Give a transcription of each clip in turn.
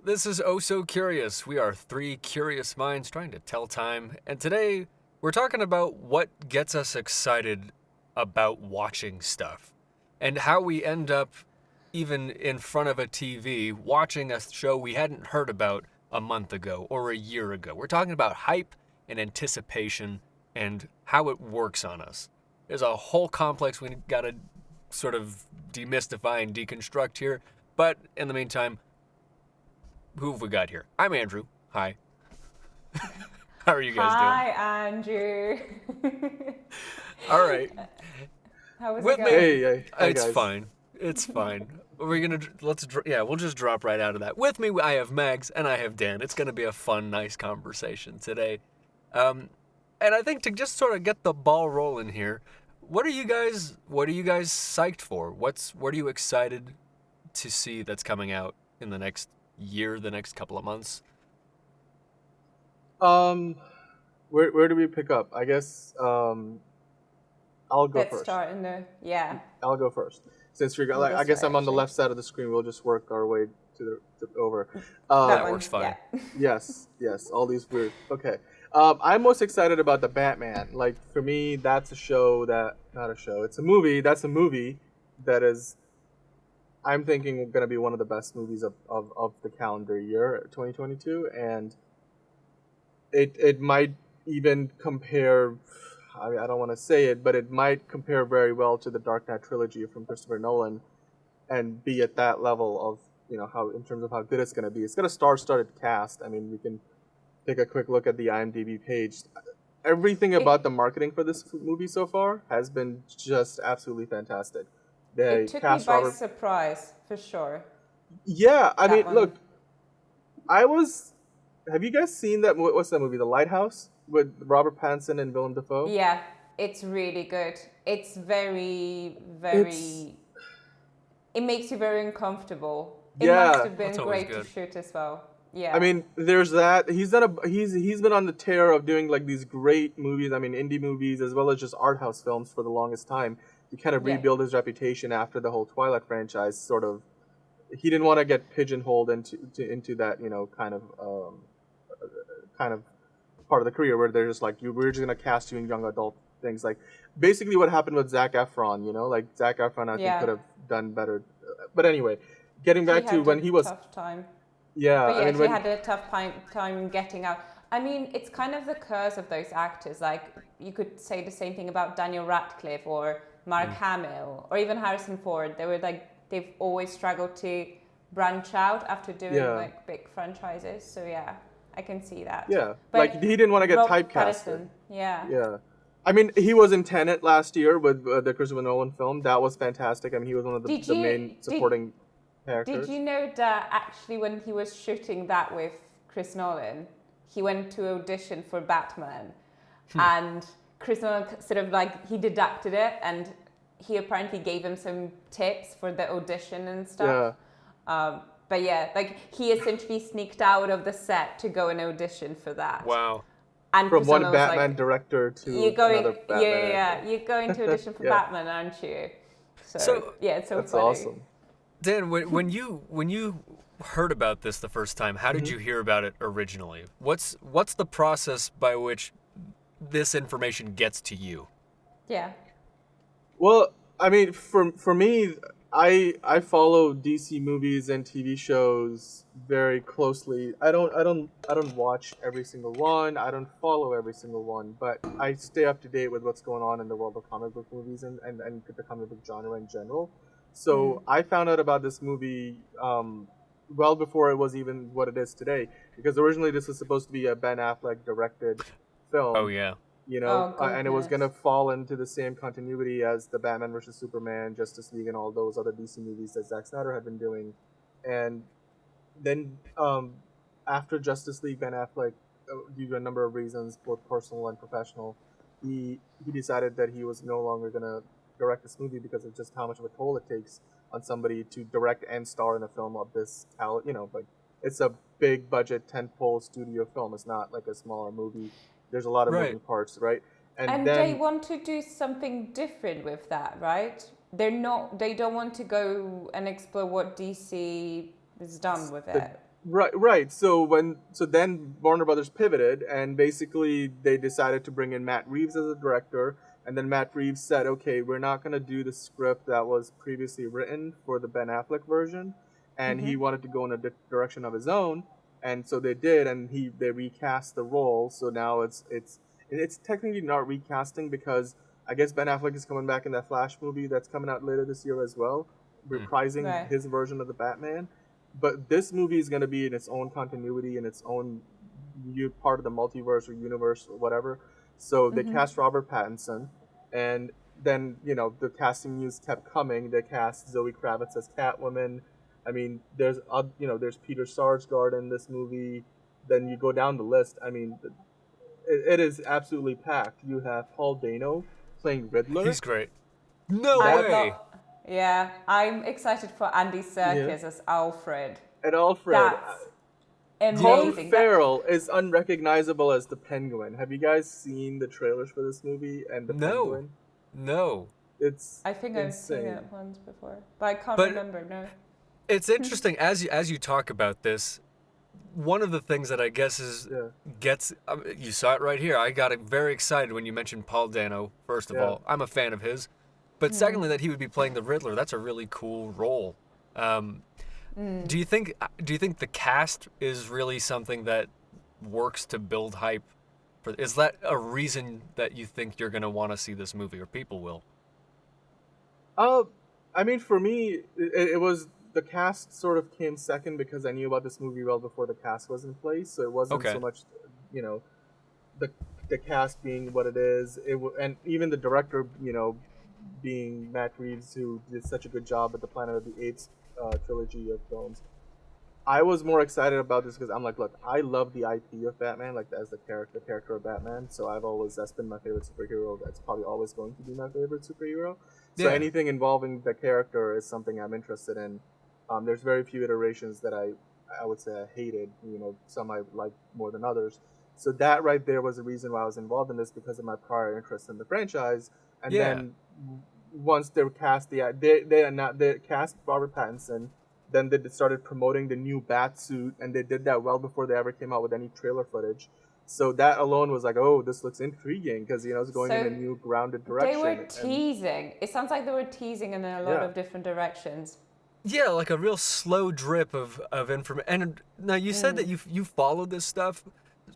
This is Oh So Curious. We are three curious minds trying to tell time, and today we're talking about what gets us excited about watching stuff and how we end up even in front of a TV watching a show we hadn't heard about a month ago or a year ago. We're talking about hype and anticipation and how it works on us. There's a whole complex we got to sort of demystify and deconstruct here, but in the meantime, who have we got here? I'm Andrew. Hi. How are you guys Hi, Andrew. All right. How is With it me, going? Hey, hi it's guys. fine. It's fine. We're gonna we'll just drop right out of that. With me, I have Mags and I have Dan. It's gonna be a fun, nice conversation today. And I think to just sort of get the ball rolling here, what are you guys psyched for? What are you excited to see that's coming out in the next year, the next couple of months? Where do we pick up? I guess I'll go Let's first. start in the I'll go first. Since we're In like, I this guess I'm on the direction. left side of the screen. We'll just work our way to over. That one, works fine. Yeah. Yes. All these weird. Okay. I'm most excited about the Batman. Like for me, that's a show that not a show. It's a movie. That's a movie that is. I'm thinking going to be one of the best movies of the calendar year 2022, and it might even compare. I mean, I don't want to say it, but it might compare very well to the Dark Knight trilogy from Christopher Nolan, and be at that level of how in terms of how good it's going to be. It's got a star-studded cast. I mean, we can take a quick look at the IMDb page. Everything about the marketing for this movie so far has been just absolutely fantastic. They It took me cast by Robert. surprise, for sure. Yeah, I That mean, one. look, Have you guys seen that? What's that movie? The Lighthouse with Robert Pattinson and Willem Dafoe. Yeah, it's really good. It's very, It's it makes you very uncomfortable. It Yeah. must have been That's always great to good. shoot as well. Yeah. I mean, there's that. He's been on the tear of doing like these great movies. I mean, indie movies as well as just art house films for the longest time. He kind of Yeah. rebuilt his reputation after the whole Twilight franchise. Sort of, he didn't want to get pigeonholed into that kind of part of the career where they're just like we're just gonna cast you in young adult things. Like basically what happened with Zac Efron. Like Zac Efron, I think Yeah. could have done better. But anyway, getting back he to had when a he was tough time. yeah. But I yeah, mean he when had a tough time getting out. I mean, it's kind of the curse of those actors. Like, you could say the same thing about Daniel Radcliffe or Mark Hamill or even Harrison Ford. They've always struggled to branch out after doing Yeah. like big franchises. So yeah, I can see that. Yeah, But like he didn't want to get Rob typecasted. Pattinson, yeah. Yeah, I mean he was in Tenet last year with the Christopher Nolan film. That was fantastic. I mean he was one of Did the you- main did- supporting characters. Did you know that actually when he was shooting that with Chris Nolan, he went to audition for Batman, and Chris Nolan sort of like he deducted it, and he apparently gave him some tips for the audition and stuff. But yeah, like he essentially sneaked out of the set to go and audition for that. Wow. And From Chris one Nolan was Batman like, director to "You're going, another Batman. actor. you're going to audition for Yeah. Batman, aren't you?" So, yeah, it's so That's funny. awesome. Dan, when you heard about this the first time, how did you hear about it originally? What's the process by which this information gets to you? Yeah. Well, I mean, for me, I follow DC movies and TV shows very closely. I don't watch every single one. I don't follow every single one, but I stay up to date with what's going on in the world of comic book movies and the comic book genre in general. So I found out about this movie well before it was even what it is today, because originally this was supposed to be a Ben Affleck directed film. Oh yeah. And it was goodness. gonna fall into the same continuity as the Batman vs Superman, Justice League, and all those other DC movies that Zack Snyder had been doing. And then after Justice League, Ben Affleck, due to a number of reasons, both personal and professional, he decided that he was no longer gonna direct this movie because of just how much of a toll it takes on somebody to direct and star in a film of this talent. Like it's a big budget tentpole studio film. It's not like a smaller movie. There's a lot of Right. moving parts, right? And then they want to do something different with that, right? They don't want to go and explore what DC has done with it. Right. So then Warner Brothers pivoted, and basically they decided to bring in Matt Reeves as a director, and then Matt Reeves said, "Okay, we're not gonna do the script that was previously written for the Ben Affleck version," and he wanted to go in a direction of his own, and so they did, and they recast the role. So now it's technically not recasting because I guess Ben Affleck is coming back in that Flash movie that's coming out later this year as well, reprising Right. his version of the Batman. But this movie is going to be in its own continuity, in its own part of the multiverse or universe or whatever. So they cast Robert Pattinson, and then the casting news kept coming. They cast Zoe Kravitz as Catwoman. I mean, there's Peter Sarsgaard in this movie. Then you go down the list. I mean, it is absolutely packed. You have Paul Dano playing Riddler. He's great. No I way. love, yeah, I'm excited for Andy Serkis Yeah. as Alfred. And Alfred. That's Colin amazing. Farrell is unrecognizable as the Penguin. Have you guys seen the trailers for this movie and the Penguin? No. It's I think I've seen insane. it once before, but I can't But- remember. No. It's interesting as you talk about this. One of the things that I guess gets you saw it right here. I got very excited when you mentioned Paul Dano. First of Yeah. all, I'm a fan of his, but secondly, that he would be playing the Riddler. That's a really cool role. Do you think the cast is really something that works to build hype? Is that a reason that you think you're going to want to see this movie, or people will? I mean, for me, it was the cast sort of came second because I knew about this movie well before the cast was in place. So it wasn't Okay. so much, the cast being what it is. And even the director, being Matt Reeves, who did such a good job at the Planet of the Apes trilogy of films. I was more excited about this because I'm like, look, I love the IP of Batman, like as the character of Batman. So that's been my favorite superhero. That's probably always going to be my favorite superhero. So Yeah. anything involving the character is something I'm interested in. There's very few iterations that I would say I hated. Some I liked more than others. So that right there was the reason why I was involved in this because of my prior interest in the franchise. And Yeah. then once they cast they cast Robert Pattinson. Then they started promoting the new bat suit, and they did that well before they ever came out with any trailer footage. So that alone was like, oh, this looks intriguing because it's going in a So new grounded direction. They were teasing. It sounds like they were teasing in a lot Yeah. of different directions. Yeah, like a real slow drip of information. And now you said that you follow this stuff.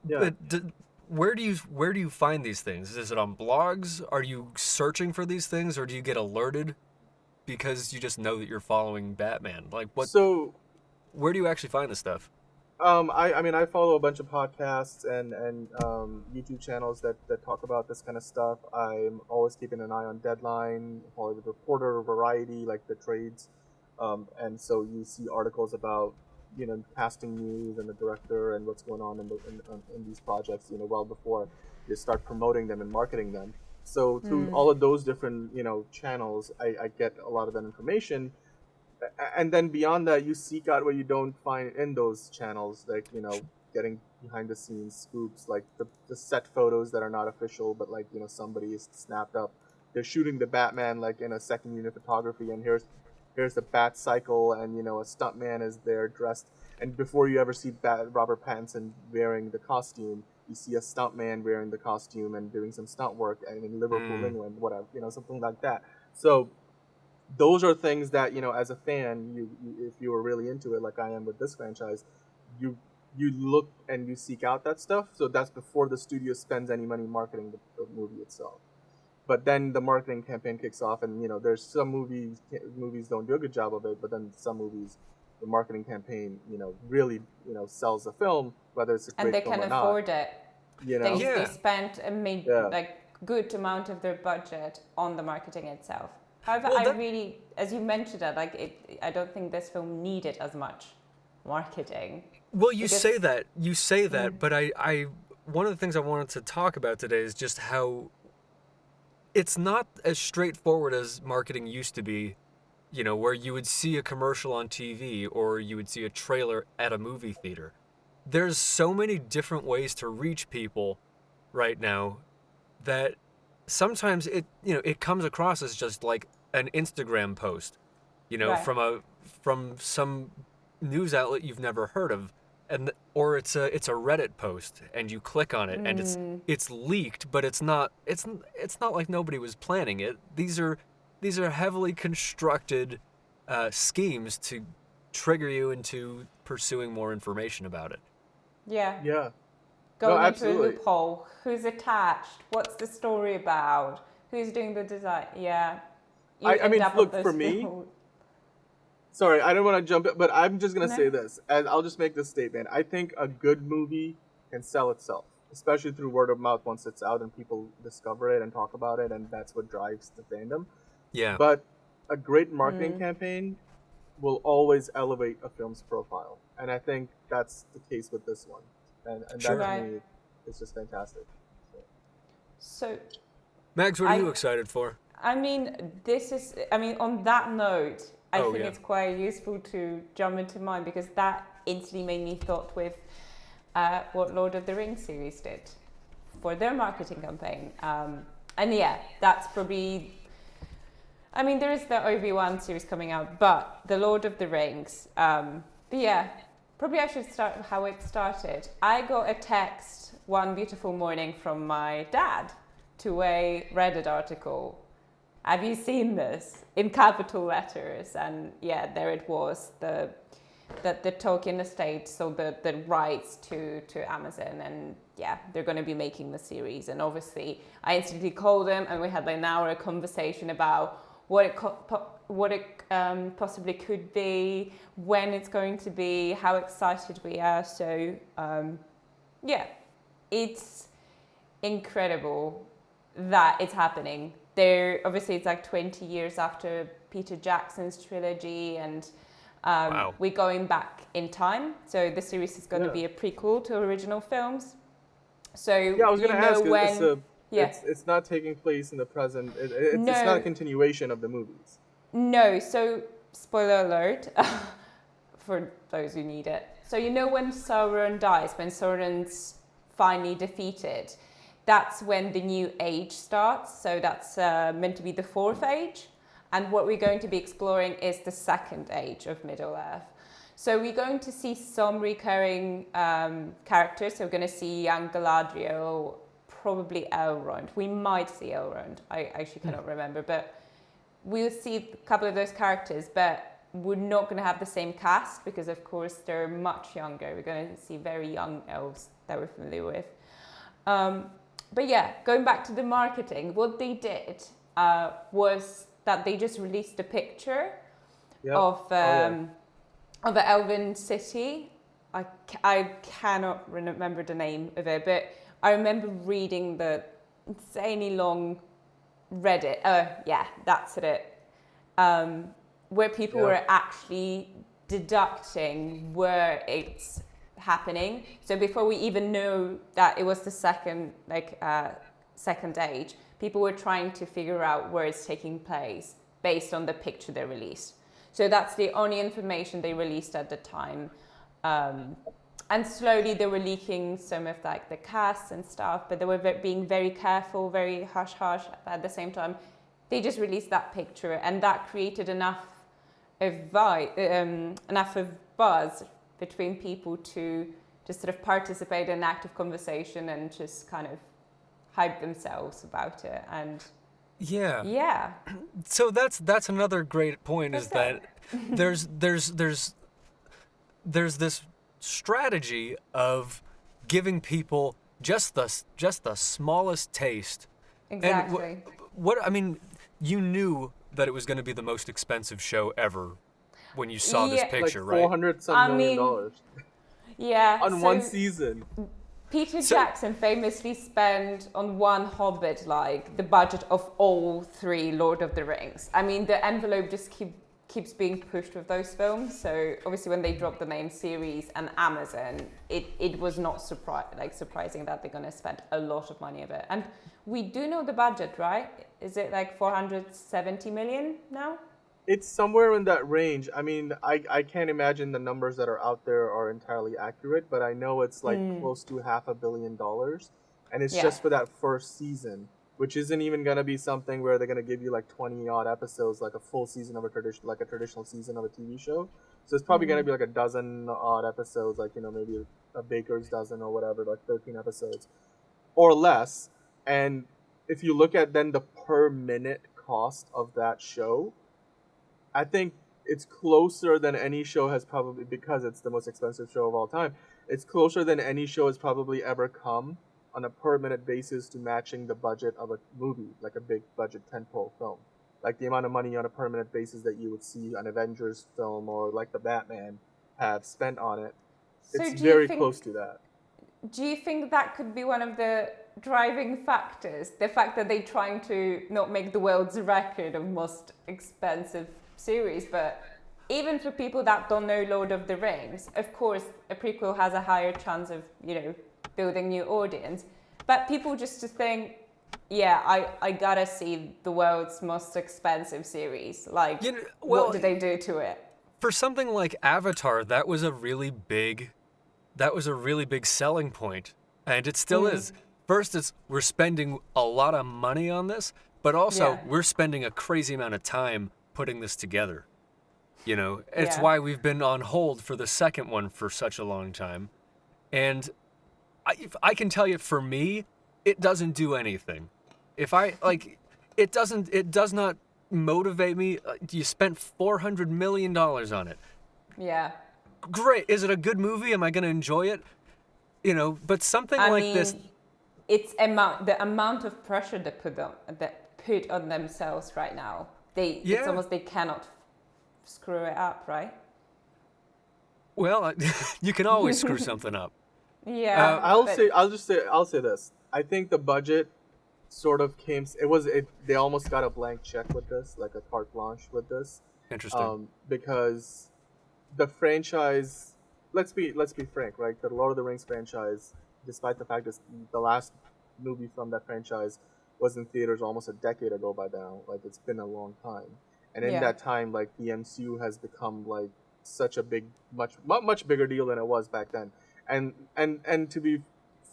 Yeah. But where do you find these things? Is it on blogs? Are you searching for these things, or do you get alerted because you just know that you're following Batman? Like what? So Where do you actually find this stuff? I mean I follow a bunch of podcasts and YouTube channels that talk about this kind of stuff. I'm always keeping an eye on Deadline, Hollywood Reporter, Variety, like the trades, and so you see articles about casting news and the director and what's going on in these projects well before they start promoting them and marketing them. So through all of those different channels, I get a lot of that information. And then beyond that, you seek out what you don't find in those channels, like getting behind the scenes scoops, like the set photos that are not official, but like somebody is snapped up. They're shooting the Batman like in a second unit photography, and here's the Bat Cycle, and a stuntman is there dressed. And before you ever see Robert Pattinson wearing the costume, you see a stuntman wearing the costume and doing some stunt work and in Liverpool, England, whatever, something like that. So those are things that as a fan, you if you were really into it, like I am with this franchise, you look and you seek out that stuff. So that's before the studio spends any money marketing the movie itself. But then the marketing campaign kicks off, and there's some movies don't do a good job of it, but then some movies, the marketing campaign really sells the film, whether it's a great And they film can or not. afford it. They Yeah. spent a like good amount of their budget on the marketing itself. However, Well, I really, as you mentioned it, I don't think this film needed as much marketing. Well, you Because- say that, but I one of the things I wanted to talk about today is just how it's not as straightforward as marketing used to be, where you would see a commercial on TV or you would see a trailer at a movie theater. There's so many different ways to reach people right now that sometimes it comes across as just like an Instagram post, Right. from some news outlet you've never heard of. or it's a Reddit post and you click on it and it's leaked, but it's not like nobody was planning it. These are heavily constructed schemes to trigger you into pursuing more information about it. Yeah. Yeah. Going into a absolutely. loophole. Who's attached? What's the story about? Who's doing the design? Yeah. You I mean, end up look, on for those me, little- sorry, I don't want to jump in, but I'm just going to No. say this, and I'll just make this statement. I think a good movie can sell itself, especially through word of mouth once it's out and people discover it and talk about it, and that's what drives the fandom. Yeah. But a great marketing campaign will always elevate a film's profile, and I think that's the case with this one. And Sure. that to Right. me is just fantastic. So, Mags, what are you excited for? on that note, I Oh, think yeah. it's quite useful to jump into mine because that instantly made me thought with what Lord of the Rings series did for their marketing campaign. And yeah, that's probably... I mean, there is the Obi-Wan series coming out, but the Lord of the Rings. But yeah, probably I should start how it started. I got a text one beautiful morning from my dad to a Reddit article. Have you seen this? In capital letters. And yeah, there it was. The Tolkien estate sold the rights to Amazon, and yeah, they're going to be making the series. And obviously, I instantly called him, and we had like an hour conversation about what it possibly could be, when it's going to be, how excited we are. So yeah, it's incredible that it's happening. Obviously it's like 20 years after Peter Jackson's trilogy, and Wow. we're going back in time. So the series is going to be a prequel to original films. So Yeah, I was going to ask. It's not taking place in the present. It's not a continuation of the movies. No. So spoiler alert for those who need it. So you know when Sauron dies, when Sauron's finally defeated, that's when the new age starts. So that's meant to be the fourth age. And what we're going to be exploring is the second age of Middle-earth. So we're going to see some recurring characters. So we're going to see young Galadriel, probably Elrond. We might see Elrond. I actually cannot remember. But we'll see a couple of those characters. But we're not going to have the same cast because, of course, they're much younger. We're going to see very young elves that we're familiar with. But yeah, going back to the marketing, what they did was that they just released a picture of an elven city. I cannot remember the name of it, but I remember reading the insanely long Reddit. Yeah, that's it. Where people were actually deducting where it's happening. So before we even know that it was the second age, people were trying to figure out where it's taking place based on the picture they released. So that's the only information they released at the time. And slowly they were leaking some of like the casts and stuff, but they were being very careful, very hush-hush. At the same time, they just released that picture, and that created enough of buzz between people to just sort of participate in an active conversation and just kind of hype themselves about it. And yeah. So that's another great point, is that there's this strategy of giving people just the smallest taste. Exactly. And what I mean, you knew that it was going to be the most expensive show ever when you saw this picture, like $400 million. Yeah. On one season. Peter Jackson famously spent on one Hobbit like the budget of all three Lord of the Rings. I mean, the envelope just keeps being pushed with those films. So obviously, when they dropped the main series and Amazon, it was not surprising that they're going to spend a lot of money of it. And we do know the budget, right? Is it like 470 million now? It's somewhere in that range. I mean, I can't imagine the numbers that are out there are entirely accurate, but I know it's like close to $500 million. And it's just for that first season, which isn't even going to be something where they're going to give you like 20 odd episodes, like a full season of a traditional season of a TV show. So it's probably gonna be like a dozen odd episodes, like maybe a baker's dozen or whatever, like 13 episodes or less. And if you look at then the per minute cost of that show, I think it's closer than any show has probably, because it's the most expensive show of all time. It's closer than any show has probably ever come on a per minute basis to matching the budget of a movie, like a big budget tentpole film. Like the amount of money on a per minute basis that you would see an Avengers film or like the Batman have spent on it. So It's very close to that. Do you think that could be one of the driving factors? The fact that they're trying to not make the world's record of most expensive series, but even for people that don't know Lord of the Rings, of course, a prequel has a higher chance of, building new audience. But people just to think, yeah, I gotta see the world's most expensive series. Like, what did they do to it? For something like Avatar, that was a really big selling point, and it still is. First, we're spending a lot of money on this, but also we're spending a crazy amount of time putting this together. It's why we've been on hold for the second one for such a long time. And I can tell you, for me, it doesn't do anything. It does not motivate me. You spent $400 million on it. Yeah. Great. Is it a good movie? Am I going to enjoy it? But something this. It's the amount of pressure they put on themselves right now. It's almost they cannot screw it up, right? Well, you can always screw something up. Yeah. I'll say this. I think the budget sort of came. They almost got a blank check with this, like a carte blanche with this. Interesting. Because the franchise, let's be frank, right? The Lord of the Rings franchise, despite the fact that the last movie from that franchise was in theaters almost a decade ago by now, like it's been a long time. And in that time, like the MCU has become like such a big, much bigger deal than it was back then. And to be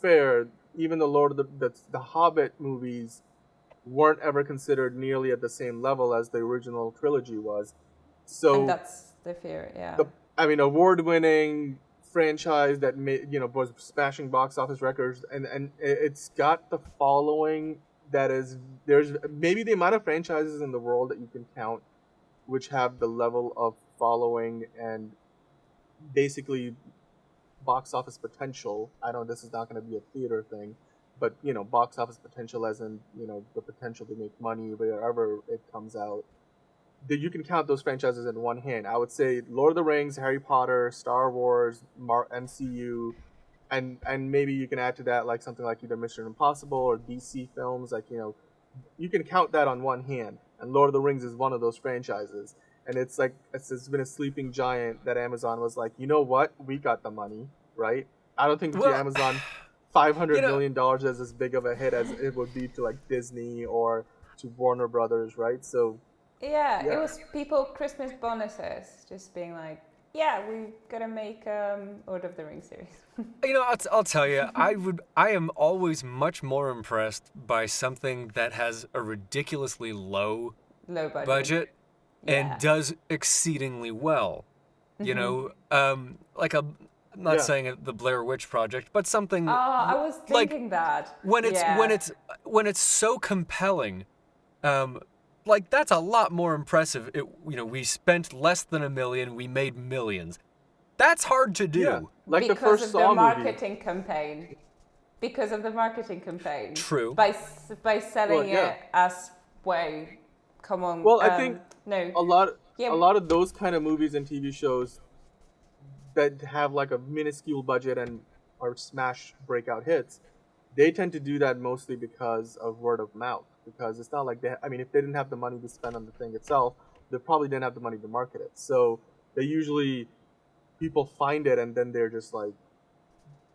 fair, even the Lord of the Hobbit movies weren't ever considered nearly at the same level as the original trilogy was. So and that's the fear, yeah. Award-winning franchise that was smashing box office records, and it's got the following that there's maybe the amount of franchises in the world that you can count which have the level of following and basically box office potential. I know this is not going to be a theater thing, but box office potential as in the potential to make money wherever it comes out. That you can count those franchises in one hand. I would say Lord of the Rings, Harry Potter, Star Wars, MCU, and maybe you can add to that like something like either Mission Impossible or DC films. Like you can count that on one hand. And Lord of the Rings is one of those franchises. And it's like it's been a sleeping giant that Amazon was like, you know what? We got the money, right? I don't think Amazon $500 million is as big of a hit as it would be to like Disney or to Warner Brothers, right? So. Yeah, it was people Christmas bonuses, just being like, yeah, we're gonna make Lord of the Rings series. I'll tell you, I am always much more impressed by something that has a ridiculously low budget and does exceedingly well. I'm not saying the Blair Witch Project, but something. I was thinking that when it's so compelling. That's a lot more impressive. We spent less than $1 million. We made millions. That's hard to do. Yeah, like because the first Saw movie. Because of the marketing campaign. True. By selling it as way. Come on. Well, I think a lot of those kind of movies and TV shows that have like a minuscule budget and are smash breakout hits, they tend to do that mostly because of word of mouth. Because it's not like if they didn't have the money to spend on the thing itself, they probably didn't have the money to market it. So they usually, people find it and then they're just like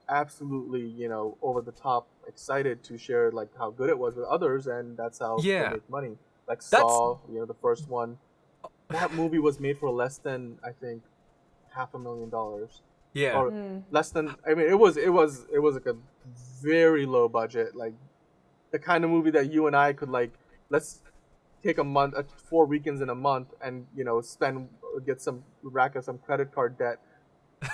absolutely, over the top excited to share like how good it was with others, and that's how they make money. Like Saw, the first one, that movie was made for less than I think $500,000. Yeah. Or less than. It was like a very low budget, like the kind of movie that you and I could like. take a month, 4 weekends in a month, and rack up some credit card debt,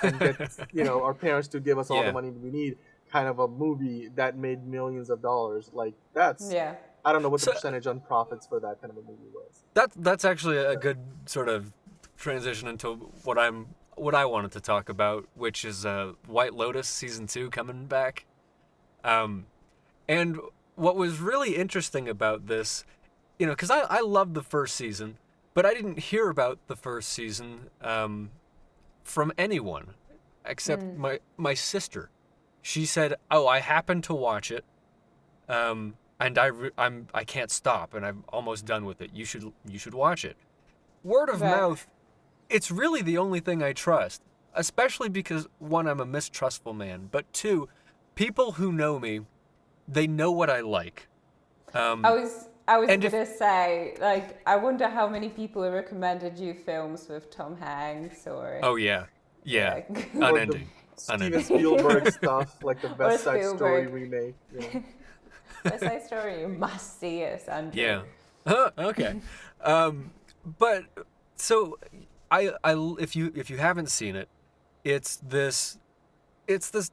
and get our parents to give us all the money we need. Kind of a movie that made millions of dollars. Like that's I don't know what the percentage on profits for that kind of a movie was. That's actually a good sort of transition into what I wanted to talk about, which is White Lotus season 2 coming back. And what was really interesting about this, because I loved the first season, but I didn't hear about the first season from anyone except my sister. She said, "Oh, I happened to watch it, and I can't stop, and I'm almost done with it. You should watch it." Word of mouth, it's really the only thing I trust, especially because, one, I'm a mistrustful man, but two, people who know me, they know what I like. I was gonna say, like, I wonder how many people have recommended you films with Tom Hanks or. Oh yeah, unending. Steven Spielberg stuff, like the West Side Story remake. West Side Story, you must see it, Andrew. Yeah. Okay. But so if you haven't seen it, it's this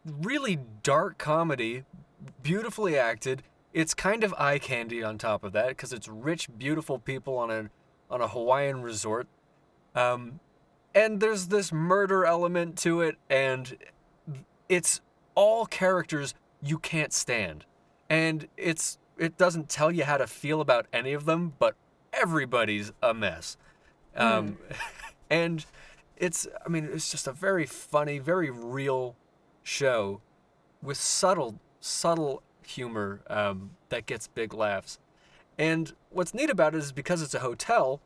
really dark comedy, beautifully acted. It's kind of eye candy on top of that because it's rich, beautiful people on a Hawaiian resort. And there's this murder element to it, and it's all characters you can't stand. And it doesn't tell you how to feel about any of them, but everybody's a mess. And it's just a very funny, very real show with subtle humor that gets big laughs. And what's neat about it is because it's a hotel,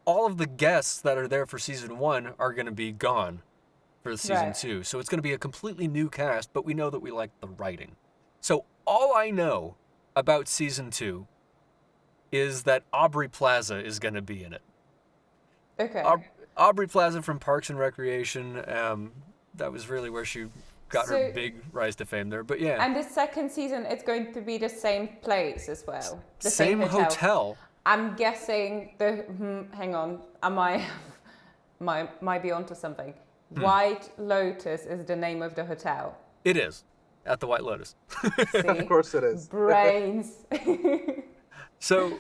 all of the guests that are there for season 1 are going to be gone for season 2. So it's going to be a completely new cast, but we know that we like the writing. So all I know about season 2 is that Aubrey Plaza is going to be in it. Okay. Aubrey Plaza from Parks and Recreation. That was really where she got her big rise to fame there. But yeah. And the second season, it's going to be the same place as well. The same hotel. I'm guessing hang on, might be onto something. White Lotus is the name of the hotel. It is, at the White Lotus. See? Of course it is. Brains. So,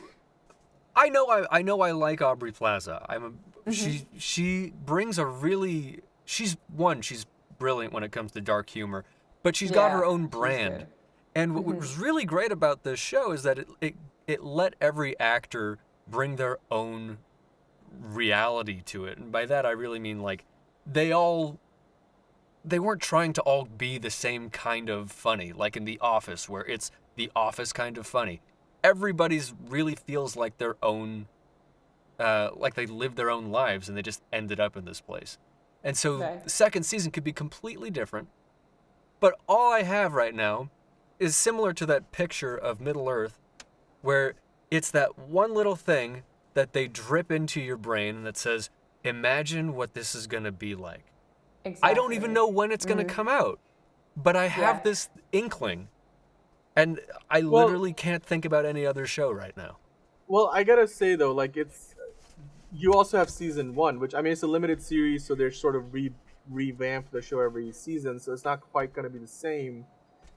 I know I like Aubrey Plaza. She brings a really she's brilliant when it comes to dark humor, but she's got her own brand. And what was really great about this show is that it let every actor bring their own reality to it. And by that I really mean like they weren't trying to all be the same kind of funny, like in The Office, where it's The Office kind of funny. Everybody's really feels like their own, like they lived their own lives and they just ended up in this place. And so the second season could be completely different. But all I have right now is similar to that picture of Middle Earth, where it's that one little thing that they drip into your brain and that says, imagine what this is going to be like. Exactly. I don't even know when it's going to come out, but I have this inkling, and I literally can't think about any other show right now. Well, I gotta say though, like you also have season 1, which it's a limited series, so they're sort of revamp the show every season, so it's not quite going to be the same.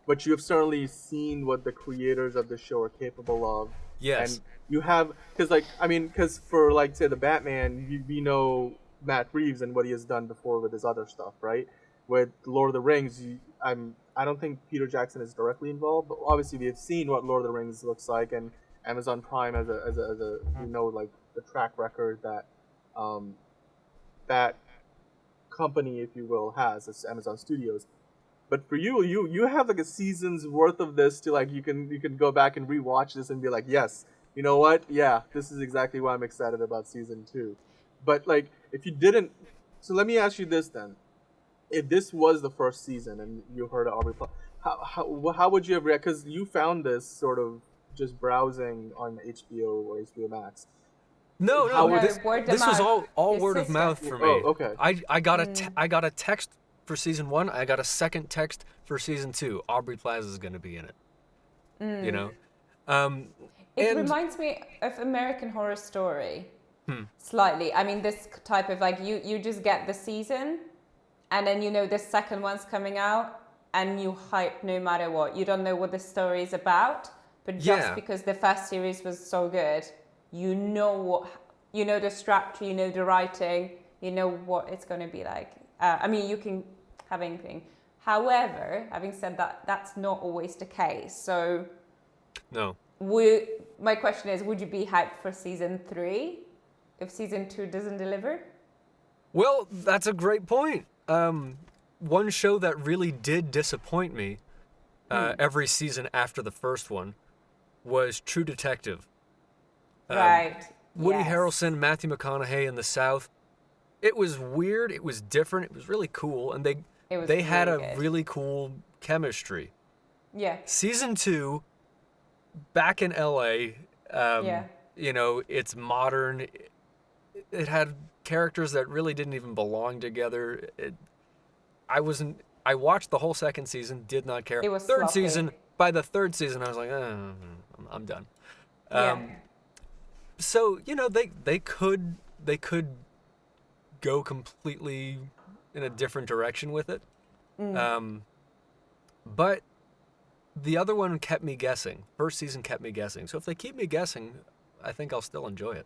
But you have certainly seen what the creators of the show are capable of. Yes. And you have, because for like say the Batman, we know Matt Reeves and what he has done before with his other stuff, right? With Lord of the Rings, I don't think Peter Jackson is directly involved, but obviously we have seen what Lord of the Rings looks like, and Amazon Prime as a like the track record that that company, if you will, has as Amazon Studios. But for you have like a season's worth of this to like you can go back and rewatch this and be like, yes, you know what? Yeah, this is exactly why I'm excited about season 2. But like if you didn't, so let me ask you this then: if this was the first season and you heard of Aubrey, how would you have reacted? Because you found this sort of just browsing on HBO or HBO Max. No, this was all word of mouth for me. Oh, okay. I got a text for season 1. I got a second text for season 2. Aubrey Plaza is going to be in it. You know, It And reminds me of American Horror Story hmm, slightly. I mean, this type of like you just get the season, and then you know the second one's coming out, and you hype no matter what. You don't know what the story is about, but just yeah, because the first series was so good, you know the structure, you know the writing, you know what it's going to be like. I mean, you can have anything. However, having said that, that's not always the case. So, no. my question is, would you be hyped for season 3 if season 2 doesn't deliver? Well, that's a great point. One show that really did disappoint me every season after the first one was True Detective. Right. Woody Yes. Harrelson, Matthew McConaughey in the South. It was weird. It was different. It was really cool, and It was they had really a good. really cool chemistry. Yeah. Season 2, back in LA, Yeah. it's modern. It had characters that really didn't even belong together. I wasn't. I watched the whole second season, did not care. It was Third sloppy. season, by the third season, I was like, I'm done. Yeah. So they could go completely in a different direction with it. But the other one kept me guessing. First season kept me guessing. So if they keep me guessing, I think I'll still enjoy it.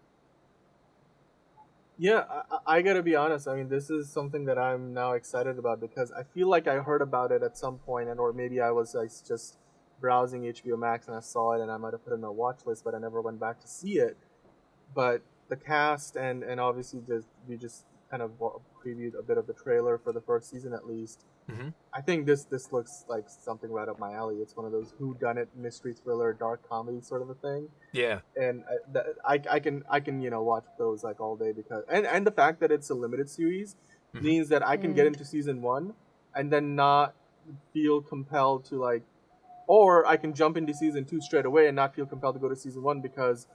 Yeah, I gotta be honest. I mean, this is something that I'm now excited about because I feel like I heard about it at some point, and or maybe I was like, just browsing HBO Max and I saw it, and I might have put it on my watch list, but I never went back to see it. But the cast and obviously we just kind of previewed a bit of the trailer for the first season at least. Hmm. I think this looks like something right up my alley. It's one of those whodunit mystery thriller dark comedy sort of a thing, Yeah. and I can watch those like all day because and the fact that it's a limited series Hmm. means that I can get into season 1 and then not feel compelled to like, or I can jump into season 2 straight away and not feel compelled to go to season 1 because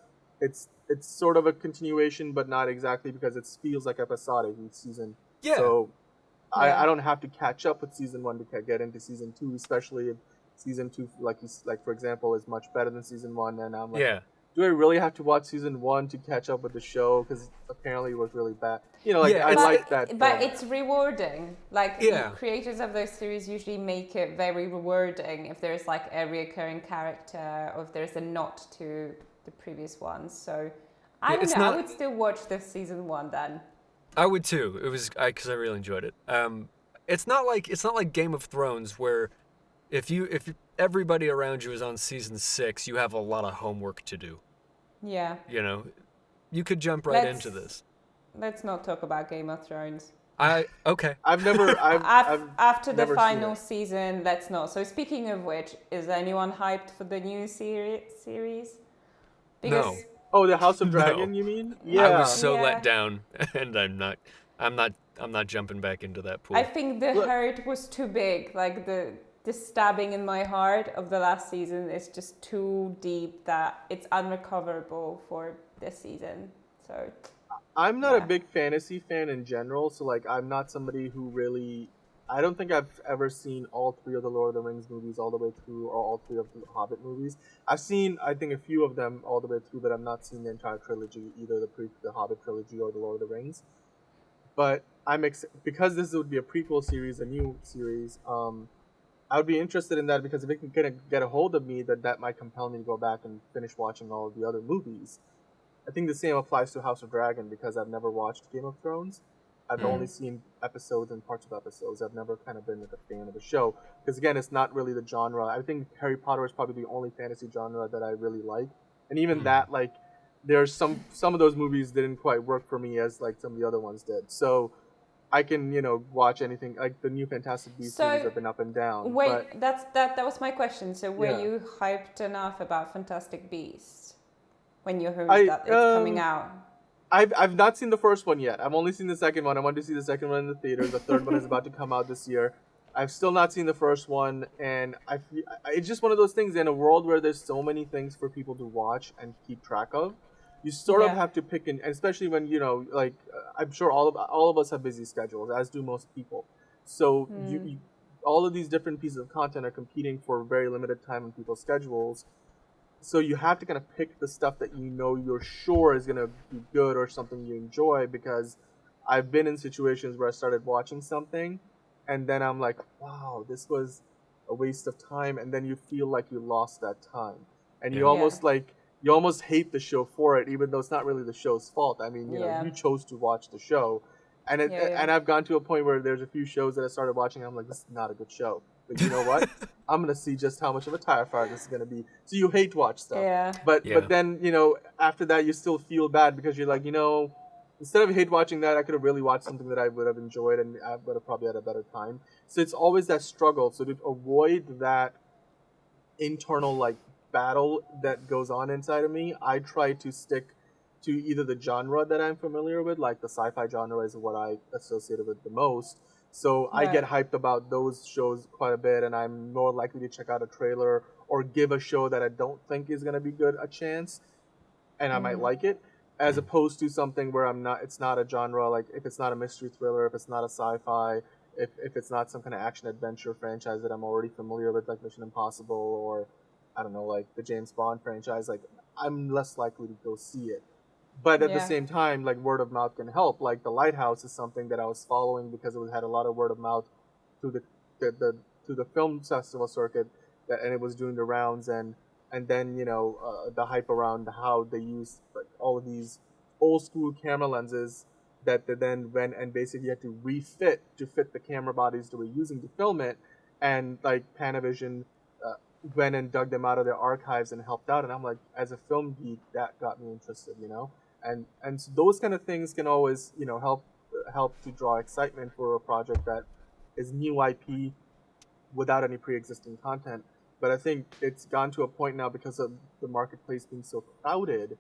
it's sort of a continuation but not exactly because it feels like episodic each season. Yeah. So I Yeah. don't have to catch up with season 1 to get into season 2, especially if season 2, like for example, is much better than season 1, and I'm like, Yeah. do I really have to watch season 1 to catch up with the show because apparently it was really bad. Like Yeah. I It's like that. But it's rewarding. Like yeah. creators of those series usually make it very rewarding if there's like a recurring character or if there's a nod to the previous ones. So I don't It's know. I not. would still watch this season 1 then. I would too. It was because I really enjoyed it. It's not like Game of Thrones where if everybody around you is on season 6, you have a lot of homework to do. Yeah. You could jump right Let's into this. let's not talk about Game of Thrones. Okay. I've never I've After the never seen final it. season, let's not. So speaking of which, is anyone hyped for the new series? Because No. Oh, the House of No. Dragon, you mean? I Yeah. was so Yeah. let down, and I'm not jumping back into that pool. I think the Look- hurt was too big. Like the stabbing in my heart of the last season is just too deep that it's unrecoverable for this season. So I'm not a Yeah. big fantasy fan in general, so like I'm not somebody who really. I don't think I've ever seen all 3 of the Lord of the Rings movies all the way through, or all 3 of the Hobbit movies. I've seen, I think, a few of them all the way through, but I've not seen the entire trilogy, either the Hobbit trilogy or the Lord of the Rings. But because this would be a prequel series, a new series. I would be interested in that because if it can get a hold of me, that might compel me to go back and finish watching all of the other movies. I think the same applies to House of Dragon because I've never watched Game of Thrones. I've only seen episodes and parts of episodes. I've never kind of been like a fan of the show because again, it's not really the genre. I think Harry Potter is probably the only fantasy genre that I really like, and even that, like, there's some of those movies didn't quite work for me as like some of the other ones did. So I can watch anything. Like the new Fantastic Beasts So, movies have been up and down. wait, but that was my question. So were Yeah. you hyped enough about Fantastic Beasts when you heard I, that it's coming um, out? I've not seen the first one yet. I've only seen the second one. I want to see the second one in the theaters. The third one is about to come out this year. I've still not seen the first one, and it's just one of those things in a world where there's so many things for people to watch and keep track of. You sort of Yeah. have to pick, and especially when like I'm sure all of us have busy schedules, as do most people. So all of these different pieces of content are competing for very limited time in people's schedules. So you have to kind of pick the stuff that you know you're sure is gonna be good or something you enjoy, because I've been in situations where I started watching something and then I'm like, wow, this was a waste of time, and then you feel like you lost that time. And you Yeah. almost like you almost hate the show for it, even though it's not really the show's fault. I mean, you know, Yeah. you chose to watch the show. And and I've gone to a point where there's a few shows that I started watching and I'm like, this is not a good show. But you know what? I'm gonna see just how much of a tire fire this is gonna be. So you hate to watch stuff. Yeah. But Yeah. then, you know, after that you still feel bad because you're like, you know, instead of hate watching that, I could have really watched something that I would have enjoyed and I would have probably had a better time. So it's always that struggle. So to avoid that internal like battle that goes on inside of me, I try to stick to either the genre that I'm familiar with, like the sci-fi genre is what I associate with the most. So I get hyped about those shows quite a bit, and I'm more likely to check out a trailer or give a show that I don't think is going to be good a chance, and I might like it, as opposed to something where I'm not. It's not a genre. Like if it's not a mystery thriller, if it's not a sci-fi, if it's not some kind of action adventure franchise that I'm already familiar with, like Mission Impossible or I don't know, like the James Bond franchise, like I'm less likely to go see it. But at the same time, like word of mouth can help. Like The Lighthouse is something that I was following because it had a lot of word of mouth through through the film festival circuit, and it was doing the rounds, and then you know the hype around how they used like all of these old school camera lenses that they then went and basically had to refit to fit the camera bodies they were using to film it, and like Panavision went and dug them out of their archives and helped out, and I'm like, as a film geek, that got me interested, you know, and so those kind of things can always, you know, help to draw excitement for a project that is new IP without any pre-existing content. But I think it's gone to a point now because of the marketplace being so crowded.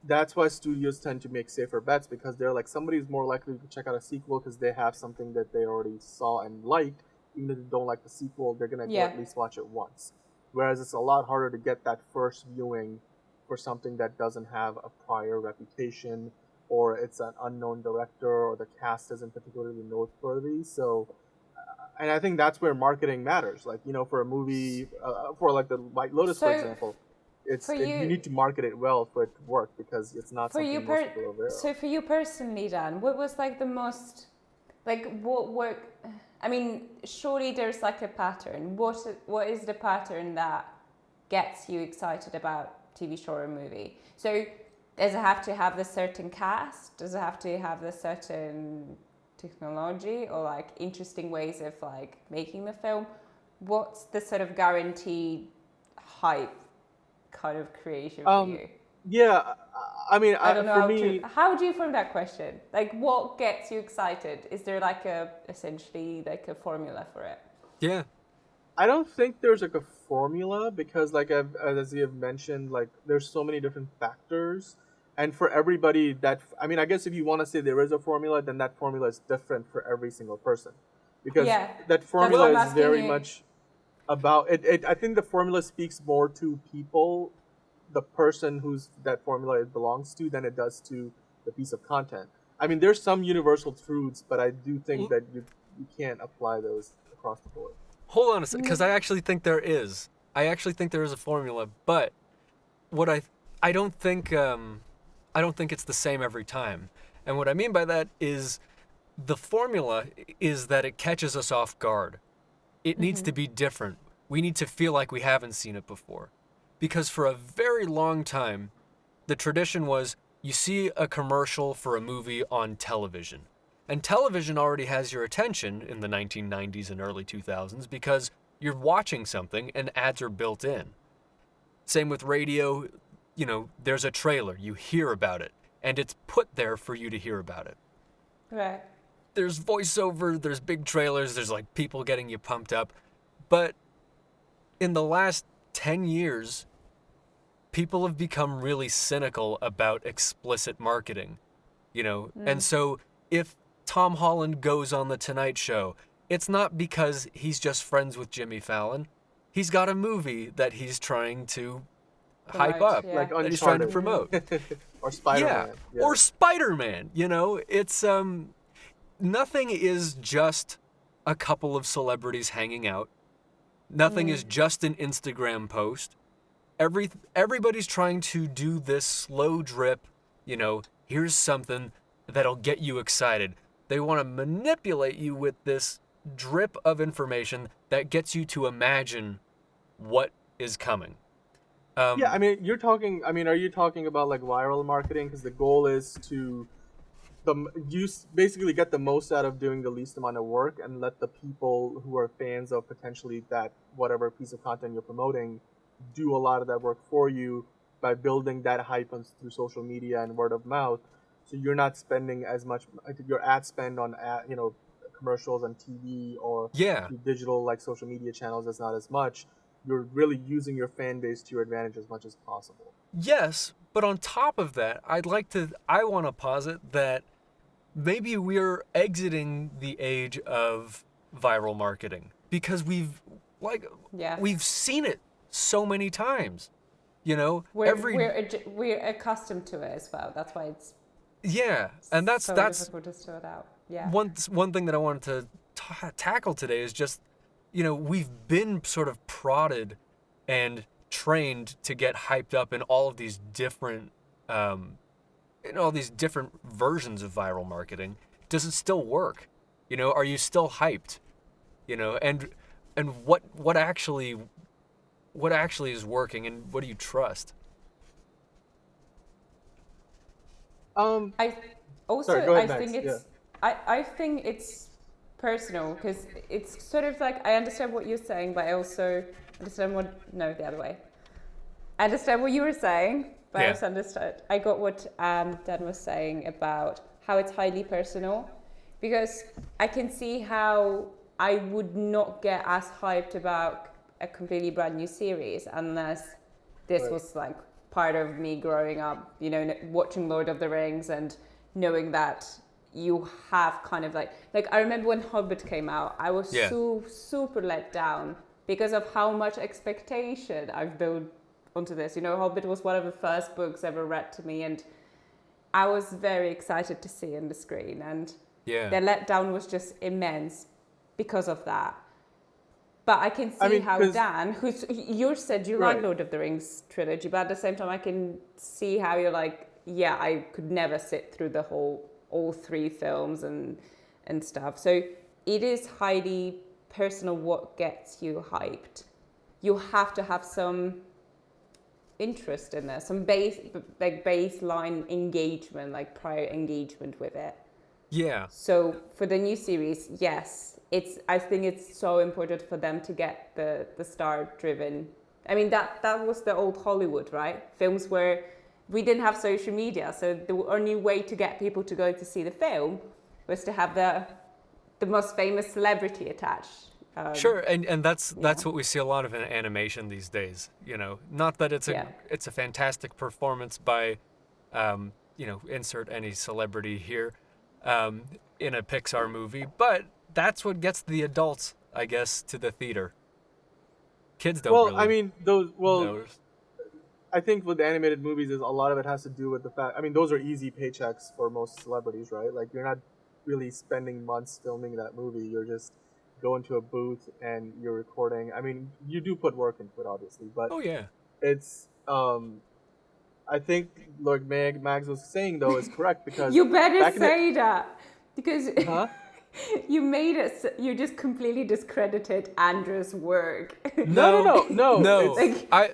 That's why studios tend to make safer bets, because they're like, somebody's more likely to check out a sequel because they have something that they already saw and liked. Even if they don't like the sequel, they're gonna go at least watch it once. Whereas it's a lot harder to get that first viewing for something that doesn't have a prior reputation, or it's an unknown director, or the cast isn't particularly noteworthy. So, and I think that's where marketing matters. Like, you know, for a movie, for like the White Lotus, for example, you need to market it well for it to work, because it's not something most people are aware of. So for you personally, Dan, what was like the most, like what work? I mean, surely there's like a pattern. What is the pattern that gets you excited about TV show or movie? So does it have to have the certain cast? Does it have to have the certain technology or like interesting ways of like making the film? What's the sort of guaranteed hype kind of creation for you? Yeah, I mean, I don't know how do you form that question? Like, what gets you excited? Is there like essentially like a formula for it? Yeah. I don't think there's like a formula, because like as you have mentioned, like there's so many different factors, and for everybody I mean, I guess if you want to say there is a formula, then that formula is different for every single person, because that formula is very much about it. I think the formula speaks more to people, the person who's that formula belongs to, than it does to the piece of content. I mean, there's some universal truths, but I do think that you can't apply those across the board. Hold on a second, because I actually think there is. I actually think there is a formula, but what I don't think it's the same every time. And what I mean by that is the formula is that it catches us off guard. It needs to be different. We need to feel like we haven't seen it before. Because for a very long time, the tradition was you see a commercial for a movie on television. And television already has your attention in the 1990s and early 2000s because you're watching something and ads are built in. Same with radio, you know, there's a trailer, you hear about it, and it's put there for you to hear about it. Right. There's voiceover, there's big trailers, there's like people getting you pumped up. But in the last 10 years, people have become really cynical about explicit marketing, you know? And so if Tom Holland goes on The Tonight Show, it's not because he's just friends with Jimmy Fallon. He's got a movie that he's trying to hype up, like that he's trying to promote. Or Spider-Man. Yeah, or Spider-Man, you know? It's, nothing is just a couple of celebrities hanging out. Nothing is just an Instagram post. everybody's trying to do this slow drip, here's something that'll get you excited. They want to manipulate you with this drip of information that gets you to imagine what is coming. Yeah, I mean, are you talking about like viral marketing? Because the goal is to basically get the most out of doing the least amount of work and let the people who are fans of potentially that whatever piece of content you're promoting do a lot of that work for you by building that hype through social media and word of mouth. So you're not spending as much. Your ad spend on commercials on TV or digital like social media channels is not as much. You're really using your fan base to your advantage as much as possible. Yes, but on top of that, I want to posit that maybe we're exiting the age of viral marketing because we've seen it so many times. We're accustomed to it as well. That's why it's and that's difficult to sort out. Yeah. One thing that I wanted to tackle today is just we've been sort of prodded and trained to get hyped up in all of these different versions of viral marketing. Does it still work? Are you still hyped? And what actually is working, and what do you trust? I think it's personal because it's sort of like I understand what you're saying, but I also understand the other way. I understand what you were saying, but I also understood. I got what Dan was saying about how it's highly personal, because I can see how I would not get as hyped about a completely brand new series unless this was like part of me growing up, watching Lord of the Rings and knowing that you have kind of like I remember when Hobbit came out, I was so super let down because of how much expectation I've built onto this. Hobbit was one of the first books ever read to me, and I was very excited to see on the screen, and the letdown was just immense because of that. But I can see how Dan, you said you like Lord of the Rings trilogy, but at the same time I can see how you're like, I could never sit through all three films and stuff. So it is highly personal what gets you hyped. You have to have some interest in there, some baseline engagement, like prior engagement with it. Yeah. So for the new series, yes, I think it's so important for them to get the star-driven. I mean, that was the old Hollywood, right? Films where we didn't have social media, so the only way to get people to go to see the film was to have the most famous celebrity attached. Sure, and that's what we see a lot of in animation these days. Not that it's a fantastic performance by, insert any celebrity here, in a Pixar movie, but that's what gets the adults, I guess, to the theater. Kids don't really. Well, I mean, I think with animated movies, is a lot of it has to do with the fact. I mean, those are easy paychecks for most celebrities, right? Like, you're not really spending months filming that movie. You're just going to a booth and you're recording. I mean, you do put work into it, obviously, but it's. I think like Mags was saying though is correct because you better say that because. You just completely discredited Andrew's work. No. I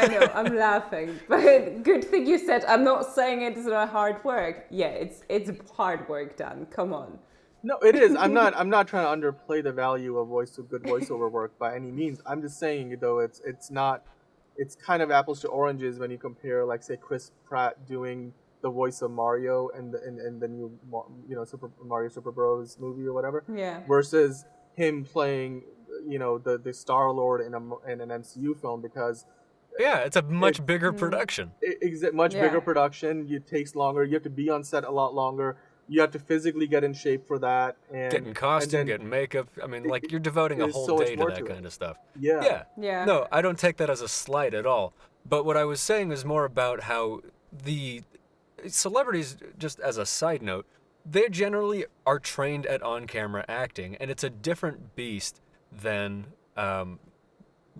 know, I'm laughing, but good thing you said. I'm not saying it's not hard work. Yeah, it's hard work, Dan. Come on. No, it is. I'm not trying to underplay the value of good voiceover work by any means. I'm just saying though it's not. It's kind of apples to oranges when you compare, like, say, Chris Pratt doing the voice of Mario and the new Super Mario Super Bros movie or whatever, versus him playing the Star-Lord in an MCU film, because it's a much bigger production. Bigger production. It takes longer. You have to be on set a lot longer. You have to physically get in shape for that, and getting costume, getting makeup. I mean, like, you're devoting a whole day to that kind of stuff. Yeah. No, I don't take that as a slight at all. But what I was saying is more about how the celebrities, just as a side note, they generally are trained at on-camera acting, and it's a different beast than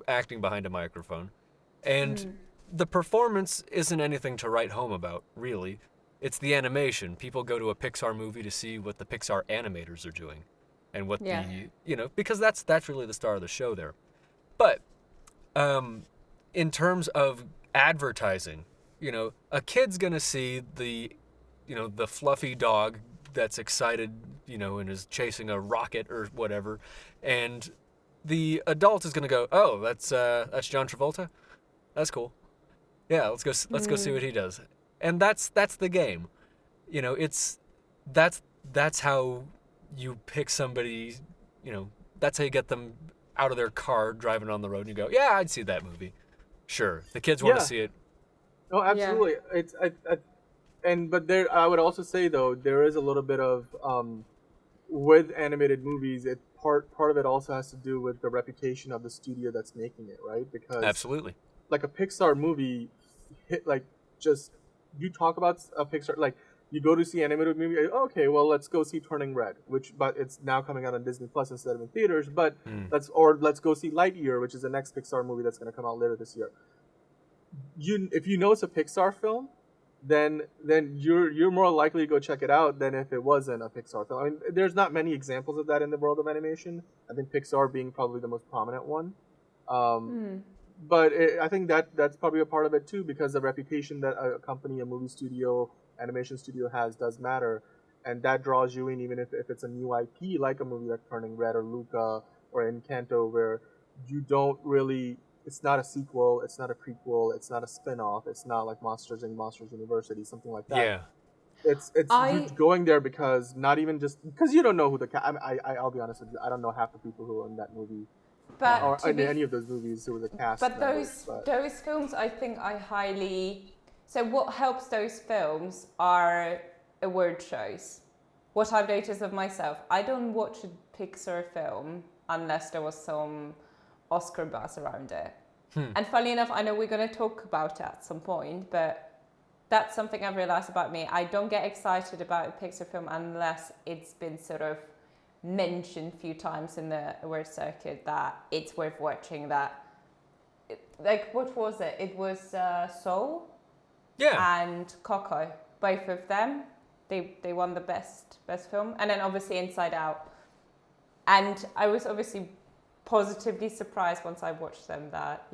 acting behind a microphone. And the performance isn't anything to write home about, really. It's the animation. People go to a Pixar movie to see what the Pixar animators are doing. And what Yeah. because that's really the star of the show there. But in terms of advertising, a kid's going to see the fluffy dog that's excited, and is chasing a rocket or whatever. And the adult is going to go, "Oh, that's John Travolta? That's cool. Yeah, let's go see what he does." And that's the game. It's that's how you pick somebody, that's how you get them out of their car driving on the road and you go, "Yeah, I'd see that movie." Sure. The kids want to see it. Oh, absolutely. It's but there, I would also say though, there is a little bit of with animated movies. Part of it also has to do with the reputation of the studio that's making it, right? Because Absolutely. like a Pixar movie, just you talk about a Pixar, like you go to see an animated movie. Okay, well let's go see Turning Red, but it's now coming out on Disney Plus instead of in theaters. But let's go see Lightyear, which is the next Pixar movie that's going to come out later this year. If you know it's a Pixar film, then you're more likely to go check it out than if it wasn't a Pixar film. I mean, there's not many examples of that in the world of animation. I think Pixar being probably the most prominent one. But I think that's probably a part of it too, because the reputation that a company, a movie studio, animation studio has does matter, and that draws you in, even if it's a new IP like a movie like Turning Red or Luca or Encanto, where you don't really. It's not a sequel. It's not a prequel. It's not a spin-off. It's not like Monsters Inc., Monsters University, something like that. Yeah. It's you going there because not even just because you don't know who the I'll be honest with you, I don't know half the people who are in that movie, or in any of those movies who were the cast. But those films, I think, I highly. So what helps those films are award shows. What I've noticed of myself, I don't watch a Pixar film unless there was some Oscar buzz around it. And funnily enough, I know we're going to talk about it at some point, but that's something I've realized about me. I don't get excited about a Pixar film unless it's been sort of mentioned a few times in the award circuit that it's worth watching. Like, what was it? It was Soul and Coco. Both of them, they won the best film. And then obviously Inside Out. And I was obviously positively surprised once I watched them that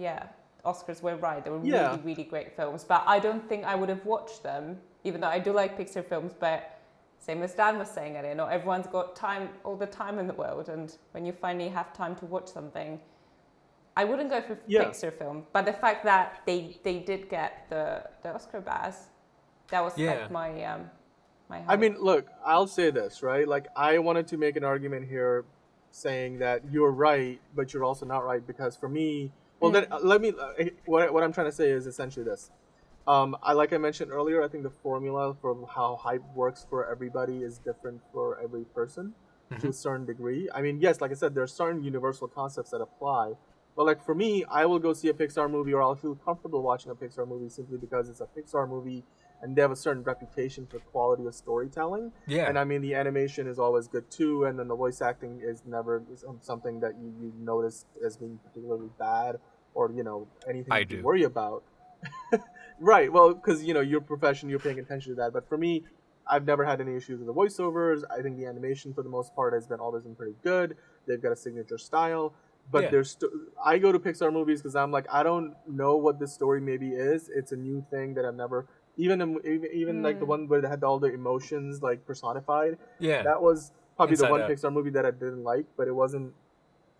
Oscars were right. They were really, really great films, but I don't think I would have watched them, even though I do like Pixar films. But same as Dan was saying earlier, not everyone's got all the time in the world, and when you finally have time to watch something, I wouldn't go for Pixar film. But the fact that they did get the Oscar buzz, that was like my my hope. I mean, look, I'll say this, right? Like, I wanted to make an argument here saying that you're right, but you're also not right, because for me, then let me. What I'm trying to say is essentially this. Like I mentioned earlier, I think the formula for how hype works for everybody is different for every person to a certain degree. I mean, yes, like I said, there are certain universal concepts that apply. But like for me, I will go see a Pixar movie, or I'll feel comfortable watching a Pixar movie simply because it's a Pixar movie and they have a certain reputation for quality of storytelling. Yeah. And I mean, the animation is always good too, and then the voice acting is never something that you notice as being particularly bad or anything to worry about. Right. Well, because your profession, you're paying attention to that. But for me, I've never had any issues with the voiceovers. I think the animation, for the most part, has always been pretty good. They've got a signature style. But I go to Pixar movies because I'm like, I don't know what this story maybe is. It's a new thing that I've never. Even like the one where they had all the emotions like personified. Yeah. That was probably Inside the one Out. Pixar movie that I didn't like, but it wasn't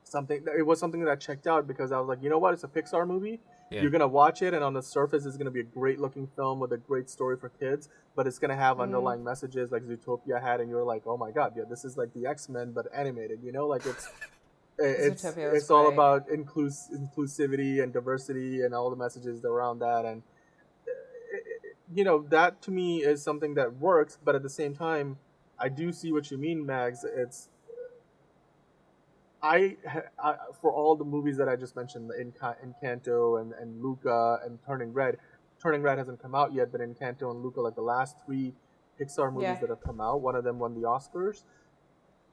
something. It was something that I checked out because I was like, you know what? It's a Pixar movie. Yeah. You're gonna watch it, and on the surface, it's gonna be a great looking film with a great story for kids. But it's gonna have underlying messages like Zootopia had, and you're like, oh my god, this is like the X-Men but animated. Like it's all about inclusivity and diversity and all the messages around that, and that to me is something that works. But at the same time, I do see what you mean, Mags. It's I for all the movies that I just mentioned, Encanto and Luca and Turning Red hasn't come out yet, but Encanto and Luca, like the last 3 Pixar movies that have come out, one of them won the Oscars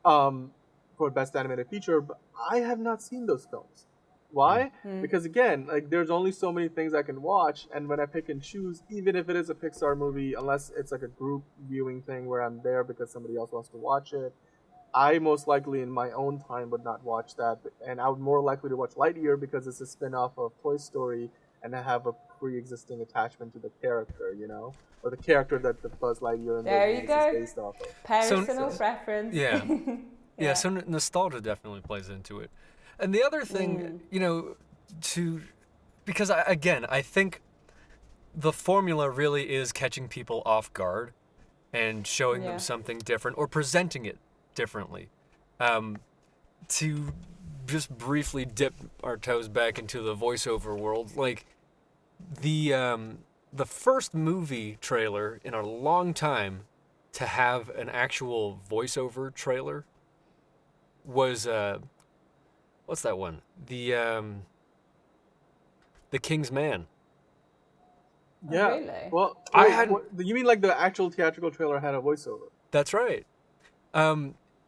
for Best Animated Feature, but I have not seen those films. Why? Because again, like there's only so many things I can watch, and when I pick and choose, even if it is a Pixar movie, unless it's like a group viewing thing where I'm there because somebody else wants to watch it, I most likely in my own time would not watch that, and I would more likely to watch Lightyear because it's a spin-off of Toy Story, and I have a pre-existing attachment to the character, or the character that the Buzz Lightyear and There the you is go. based off of. Personal preference. Yeah. Yeah, so nostalgia definitely plays into it. And the other thing, because I think the formula really is catching people off guard and showing them something different or presenting it differently. To just briefly dip our toes back into the voiceover world, like the first movie trailer in a long time to have an actual voiceover trailer was what's that one? The King's Man. Yeah. Oh, really? Well, I had. You mean like the actual theatrical trailer had a voiceover? That's right.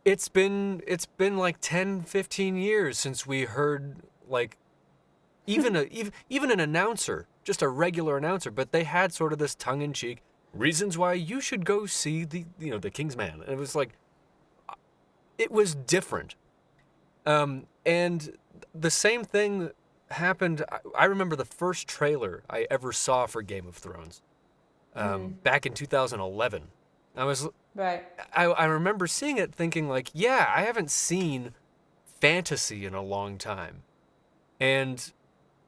It's been like 10, 15 years since we heard like even an announcer, just a regular announcer, but they had sort of this tongue-in-cheek reasons why you should go see the King's Man. And it was like it was different. And the same thing happened. I remember the first trailer I ever saw for Game of Thrones back in 2011. I remember seeing it thinking like, yeah, I haven't seen fantasy in a long time. And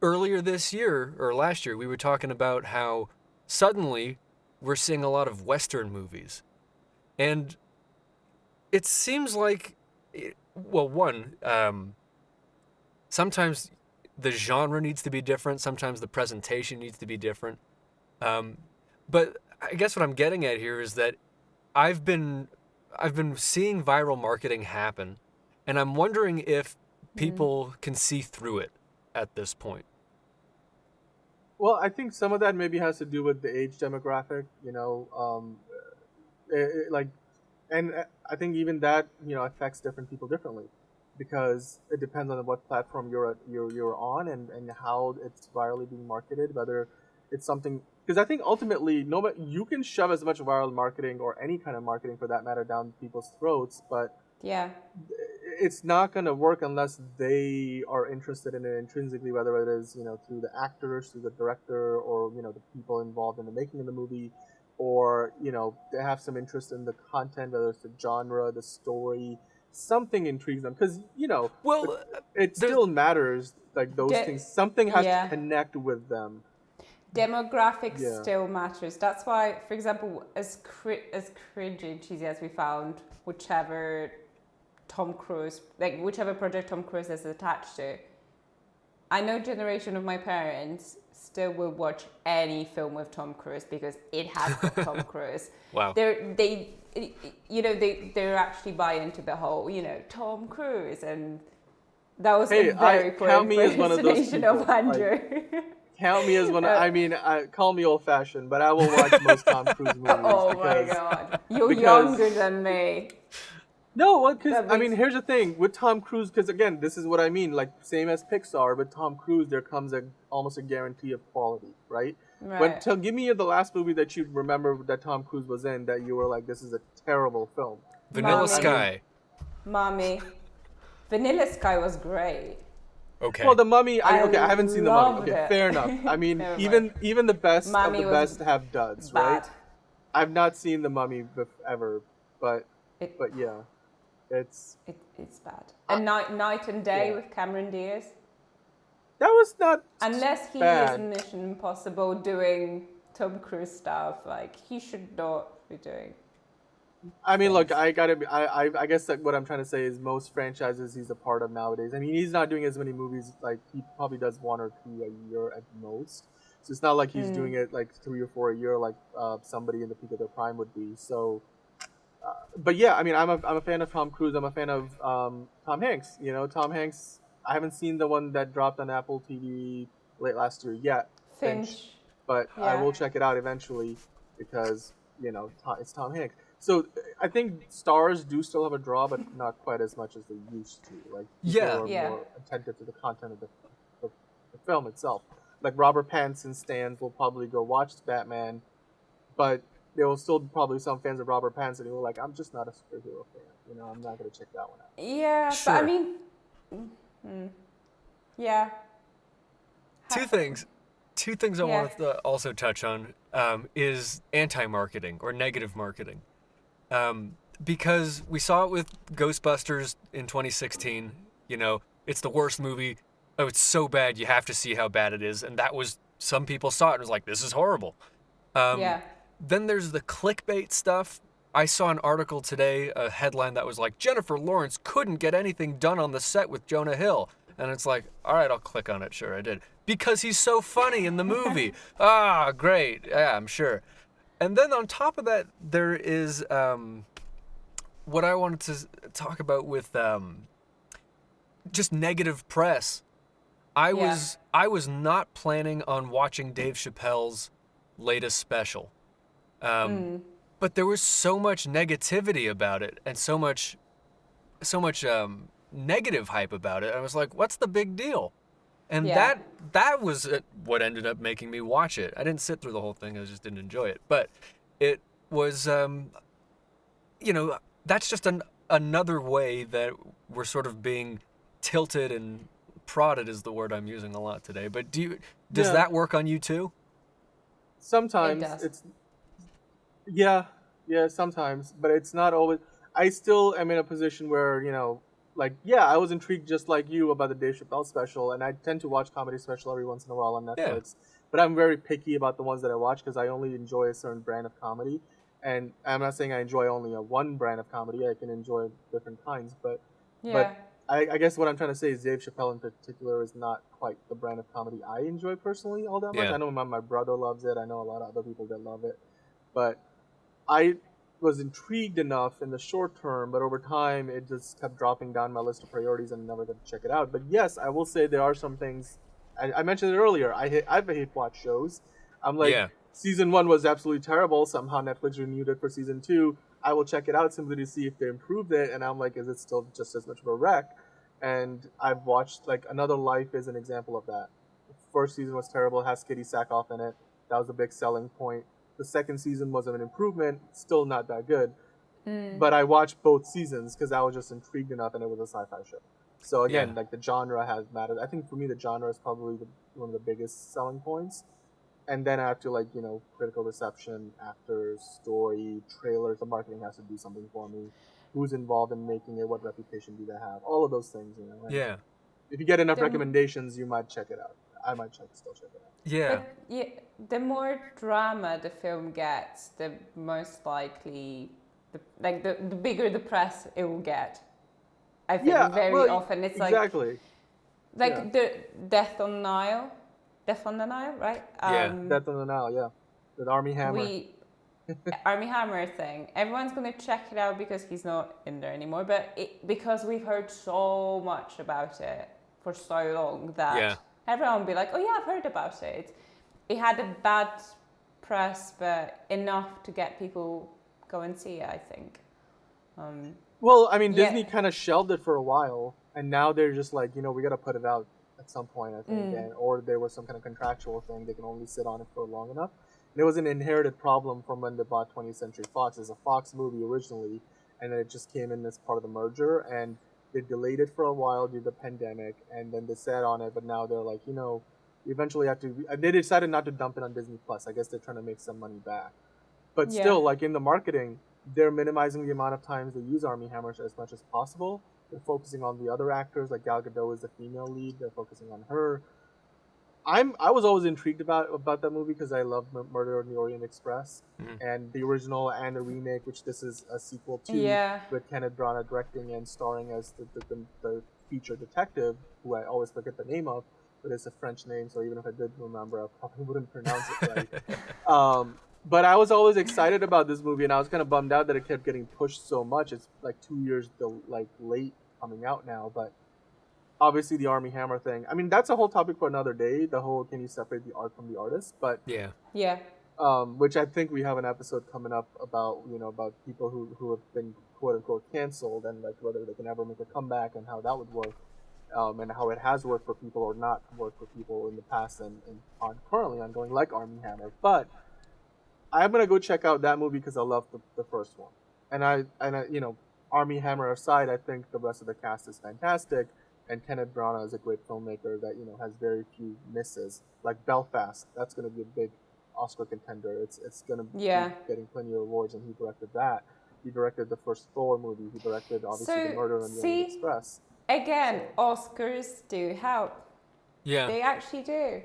earlier this year, or last year, we were talking about how suddenly we're seeing a lot of Western movies. And it seems like, sometimes the genre needs to be different. Sometimes the presentation needs to be different. But I guess what I'm getting at here is that I've been seeing viral marketing happen, and I'm wondering if people can see through it at this point. Well, I think some of that maybe has to do with the age demographic, and I think even that affects different people differently, because it depends on what platform you're on and how it's virally being marketed, whether it's something. Because I think ultimately, you can shove as much viral marketing or any kind of marketing for that matter down people's throats, but it's not going to work unless they are interested in it intrinsically, whether it is through the actors, through the director, or the people involved in the making of the movie, or they have some interest in the content, whether it's the genre, the story, something intrigues them. Because it still matters, like those things. Something has to connect with them. Demographics still matters. That's why, for example, as cringy and cheesy as we found whichever project Tom Cruise is attached to, I know generation of my parents still will watch any film with Tom Cruise because it has got Tom Cruise. Wow. They actually buy into the whole Tom Cruise, and that was a very poor impersonation of Andrew. Count me as one. Call me old-fashioned, but I will watch most Tom Cruise movies. Oh my God, you're younger than me. No, because here's the thing with Tom Cruise. Because again, this is what I mean. Like same as Pixar, with Tom Cruise, there comes almost a guarantee of quality, right? Give me the last movie that you remember that Tom Cruise was in that you were like, this is a terrible film. Vanilla Sky. Mommy, Vanilla Sky was great. Okay. Well, The Mummy. I haven't seen The Mummy. Okay, fair enough. I mean, even the best of the best have duds, right? I've not seen The Mummy ever, but yeah, it's bad. And Night and Day with Cameron Diaz. That was not unless he bad. is in Mission Impossible doing Tom Cruise stuff, like he should not be doing. I mean, look, I guess that what I'm trying to say is most franchises he's a part of nowadays. I mean, he's not doing as many movies. Like he probably does 1 or 2 a year at most. So it's not like he's doing it like 3 or 4 a year, like somebody in the peak of their prime would be. So, but yeah, I mean, I'm a fan of Tom Cruise. I'm a fan of Tom Hanks. Tom Hanks. I haven't seen the one that dropped on Apple TV late last year yet. Finch. But I will check it out eventually because it's Tom Hanks. So I think stars do still have a draw, but not quite as much as they used to. Like people are more attentive to the content of the film itself. Like Robert Pattinson stans will probably go watch Batman, but there will still probably some fans of Robert Pattinson who are like, I'm just not a superhero fan. You know, I'm not going to check that one out. Yeah, Sure. but I mean, yeah. Two things I Yeah. wanted to also touch on is anti-marketing or negative marketing. Because we saw it with Ghostbusters in 2016. You know, it's the worst movie. Oh, it's so bad, you have to see how bad it is. And that was, some people saw it and was like, this is horrible. Yeah. Then there's the clickbait stuff. I saw an article today, a headline that was like, Jennifer Lawrence couldn't get anything done on the set with Jonah Hill. And it's like, all right, I'll click on it. Sure, I did. Because he's so funny in the movie. Ah, great. Yeah, I'm sure. And then on top of that, there is what I wanted to talk about with just negative press. I was not planning on watching Dave Chappelle's latest special. But there was so much negativity about it and so much negative hype about it. I was like, what's the big deal? And that was what ended up making me watch it. I didn't sit through the whole thing. I just didn't enjoy it. But it was, you know, that's just another way that we're sort of being tilted and prodded is the word I'm using a lot today. But does that work on you too? Sometimes It does. it's sometimes, but it's not always. I still am in a position where, you know, like, I was intrigued just like you about the Dave Chappelle special, and I tend to watch comedy special every once in a while on Netflix. But I'm very picky about the ones that I watch because I only enjoy a certain brand of comedy. And I'm not saying I enjoy only one brand of comedy. I can enjoy different kinds, but I guess what I'm trying to say is Dave Chappelle in particular is not quite the brand of comedy I enjoy personally all that much. Yeah. I know my brother loves it. I know a lot of other people that love it. But I was intrigued enough in the short term, but over time it just kept dropping down my list of priorities and I never got to check it out. But yes, I will say there are some things. I mentioned it earlier. I've hate watch shows. I'm like, season 1 was absolutely terrible. Somehow Netflix renewed it for season 2. I will check it out simply to see if they improved it. And I'm like, is it still just as much of a wreck? And I've watched, like, Another Life is an example of that. The first season was terrible. It has Kitty Sackhoff in it. That was a big selling point. The second season was an improvement. Still not that good. But I watched both seasons because I was just intrigued enough, and it was a sci-fi show. So again, like, the genre has mattered. I think for me, the genre is probably one of the biggest selling points. And then after, like, you know, critical reception, actors, story, trailers, the marketing has to do something for me. Who's involved in making it? What reputation do they have? All of those things, you know. And if you get enough recommendations, you might check it out. I might still check it out. Yeah. But the more drama the film gets, the most likely, the bigger the press it will get. I think very often it's exactly. the Death on the Nile, right? Death on the Nile, the Army Hammer. Army Hammer thing. Everyone's gonna check it out because he's not in there anymore. But because we've heard so much about it for so long that everyone will be like, "Oh yeah, I've heard about it." It had a bad press, but enough to get people go and see it, I think. Well, I mean, Disney kind of shelved it for a while, and now they're just like, you know, we got to put it out at some point, I think, or there was some kind of contractual thing. They can only sit on it for long enough. And it was an inherited problem from when they bought 20th Century Fox. It's a Fox movie originally, and then it just came in as part of the merger, and they delayed it for a while due to the pandemic, and then they sat on it, but now they're like, you know, we eventually have to. They decided not to dump it on Disney Plus. I guess they're trying to make some money back. But still, like, in the marketing, they're minimizing the amount of times they use Armie Hammer as much as possible. They're focusing on the other actors, like Gal Gadot is the female lead. They're focusing on her. I was always intrigued about that movie because I love Murder on the Orient Express and the original and the remake, which this is a sequel to, with Kenneth Branagh directing and starring as the feature detective, who I always forget the name of, but it's a French name, so even if I did remember, I probably wouldn't pronounce it right. But I was always excited about this movie, and I was kind of bummed out that it kept getting pushed so much. It's like 2 years late coming out now, but obviously the Armie Hammer thing. I mean, that's a whole topic for another day. The whole can you separate the art from the artist? But which I think we have an episode coming up about, you know, about people who have been quote unquote canceled and like whether they can ever make a comeback and how that would work. and how it has worked for people or not worked for people in the past and currently ongoing, like Army Hammer. But I'm gonna go check out that movie because I love the first one, and Army Hammer aside, I think the rest of the cast is fantastic, and Kenneth Branagh is a great filmmaker that has very few misses. Like Belfast, that's gonna be a big Oscar contender. It's gonna be getting plenty of awards, and he directed that. He directed the first Thor movie. He directed obviously The Murder on the Orient Express. Again, Oscars do help. Yeah. They actually do.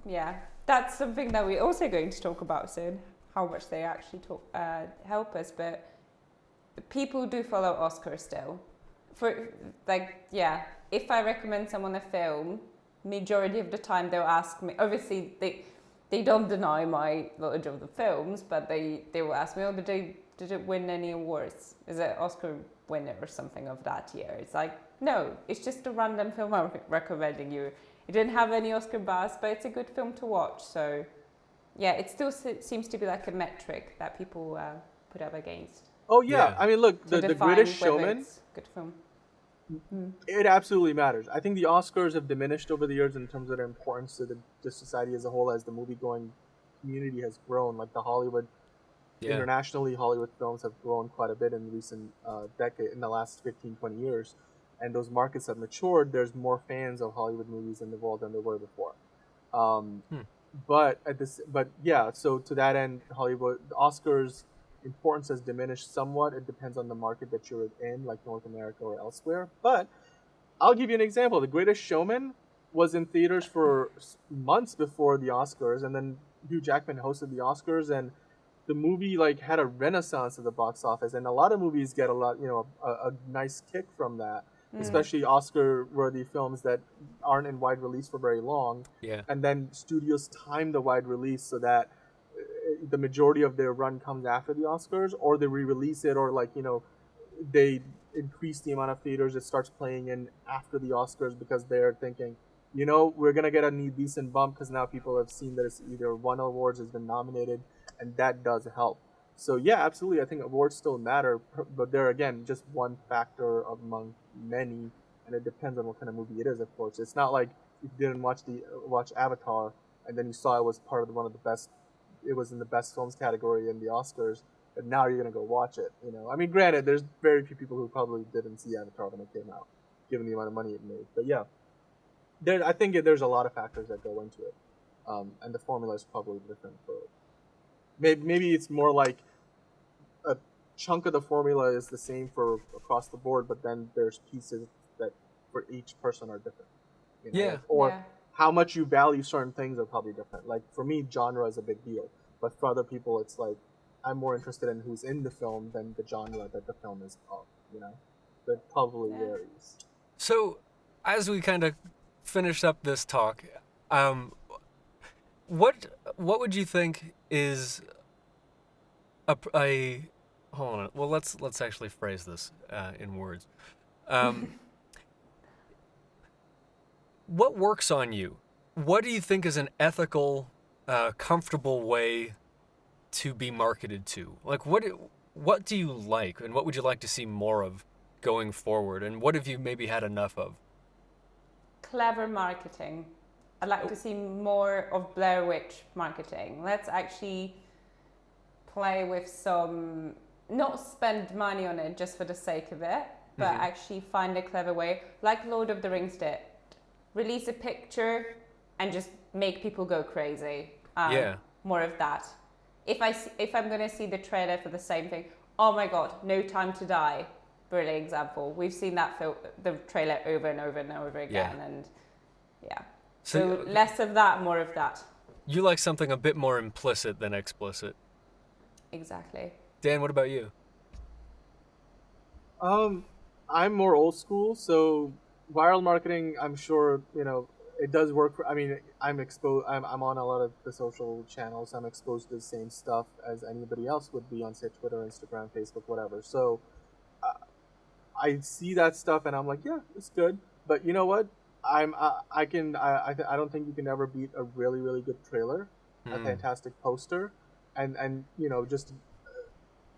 Yeah, that's something that we're also going to talk about soon, how much they actually help us. But people do follow Oscars still. If I recommend someone a film, majority of the time they'll ask me, obviously they don't deny my knowledge of the films, but they will ask me, did it win any awards? Is it Oscar winner or something of that year? It's like, no, it's just a random film I'm recommending you. It didn't have any Oscar buzz, but it's a good film to watch. So, yeah, it still seems to be like a metric that people put up against. Oh yeah, I mean, look, the Greatest Showman. Good film. It absolutely matters. I think the Oscars have diminished over the years in terms of their importance to the society as a whole, as the movie-going community has grown. Like the Hollywood. Yeah. Internationally, Hollywood films have grown quite a bit in the recent in the last 15, 20 years. And those markets have matured. There's more fans of Hollywood movies in the world than there were before. So to that end, Hollywood, the Oscars' importance has diminished somewhat. It depends on the market that you're in, like North America or elsewhere. But I'll give you an example. The Greatest Showman was in theaters for months before the Oscars, and then Hugh Jackman hosted the Oscars, and the movie had a renaissance at the box office, and a lot of movies get a nice kick from that, especially Oscar-worthy films that aren't in wide release for very long. Yeah. And then studios time the wide release so that the majority of their run comes after the Oscars, or they re-release it, or they increase the amount of theaters it starts playing in after the Oscars because they're thinking, we're gonna get a decent bump because now people have seen that it's either won awards, has been nominated. And that does help. So yeah, absolutely. I think awards still matter, but they're again just one factor among many, and it depends on what kind of movie it is. Of course, it's not like if you didn't watch Avatar and then you saw it was part of one of the best. It was in the best films category in the Oscars, and now you're gonna go watch it. I mean, granted, there's very few people who probably didn't see Avatar when it came out, given the amount of money it made. But yeah, I think there's a lot of factors that go into it, and the formula is probably different for. Maybe it's more like a chunk of the formula is the same for across the board, but then there's pieces that for each person are different. How much you value certain things are probably different. Like for me, genre is a big deal, but for other people, it's like I'm more interested in who's in the film than the genre that the film is of. That probably varies. So, as we kind of finish up this talk, what would you think is a hold on? Well, let's actually phrase this in words. What works on you? What do you think is an ethical, comfortable way to be marketed to? Like, what do you like, and what would you like to see more of going forward? And what have you maybe had enough of? Clever marketing. I'd like to see more of Blair Witch marketing. Let's actually play with some, not spend money on it just for the sake of it, but actually find a clever way, like Lord of the Rings did. Release a picture and just make people go crazy. More of that. If I'm going to see the trailer for the same thing, oh my God, No Time to Die. Brilliant example. We've seen the trailer over and over and over again, and yeah. So less of that, more of that. You like something a bit more implicit than explicit. Exactly. Dan, what about you? I'm more old school, so viral marketing, I'm sure, it does work for, I mean, I'm on a lot of the social channels. I'm exposed to the same stuff as anybody else would be on, say, Twitter, Instagram, Facebook, whatever. So I see that stuff and I'm like, yeah, it's good. But you know what? I don't think you can ever beat a really, really good trailer, a fantastic poster, and just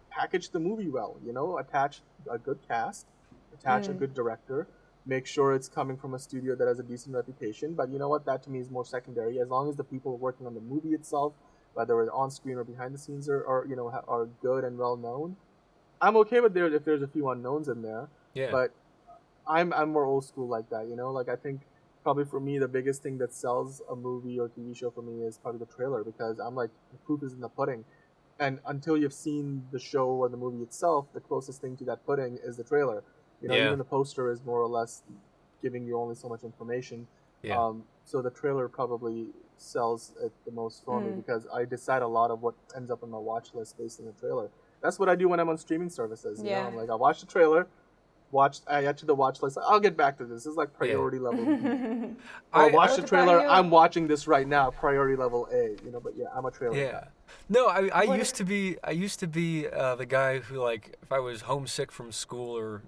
package the movie well. Attach a good cast, attach a good director, make sure it's coming from a studio that has a decent reputation. But you know what? That to me is more secondary. As long as the people working on the movie itself, whether it's on screen or behind the scenes, are are good and well known, I'm okay with there if there's a few unknowns in there. Yeah. But I'm more old school like that. Like I think probably for me the biggest thing that sells a movie or TV show for me is probably the trailer, because I'm like, the proof is in the pudding. And until you've seen the show or the movie itself, the closest thing to that pudding is the trailer. Yeah. Even the poster is more or less giving you only so much information. Yeah. So the trailer probably sells it the most for me, because I decide a lot of what ends up on my watch list based on the trailer. That's what I do when I'm on streaming services. I'm like, I watch the trailer, I add to the watch list. I'll get back to this. This is like priority level B. I watched the trailer. I'm watching this right now. Priority level A. But yeah, I'm a trailer guy. No, I used to be the guy who, like, if I was homesick from school, or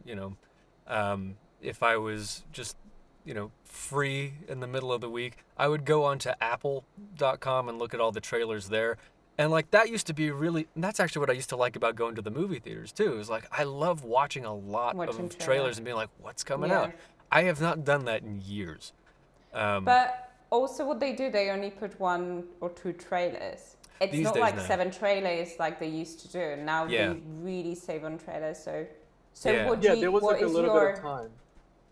if I was just free in the middle of the week, I would go onto apple.com and look at all the trailers there. And like, that used to be and that's actually what I used to like about going to the movie theaters too. Is like, I love watching a lot of trailers and being like, what's coming out? I have not done that in years. But also what they do, they only put 1 or 2 trailers. It's not like 7 trailers like they used to do. Now they really save on trailers. So there was like a little bit of time.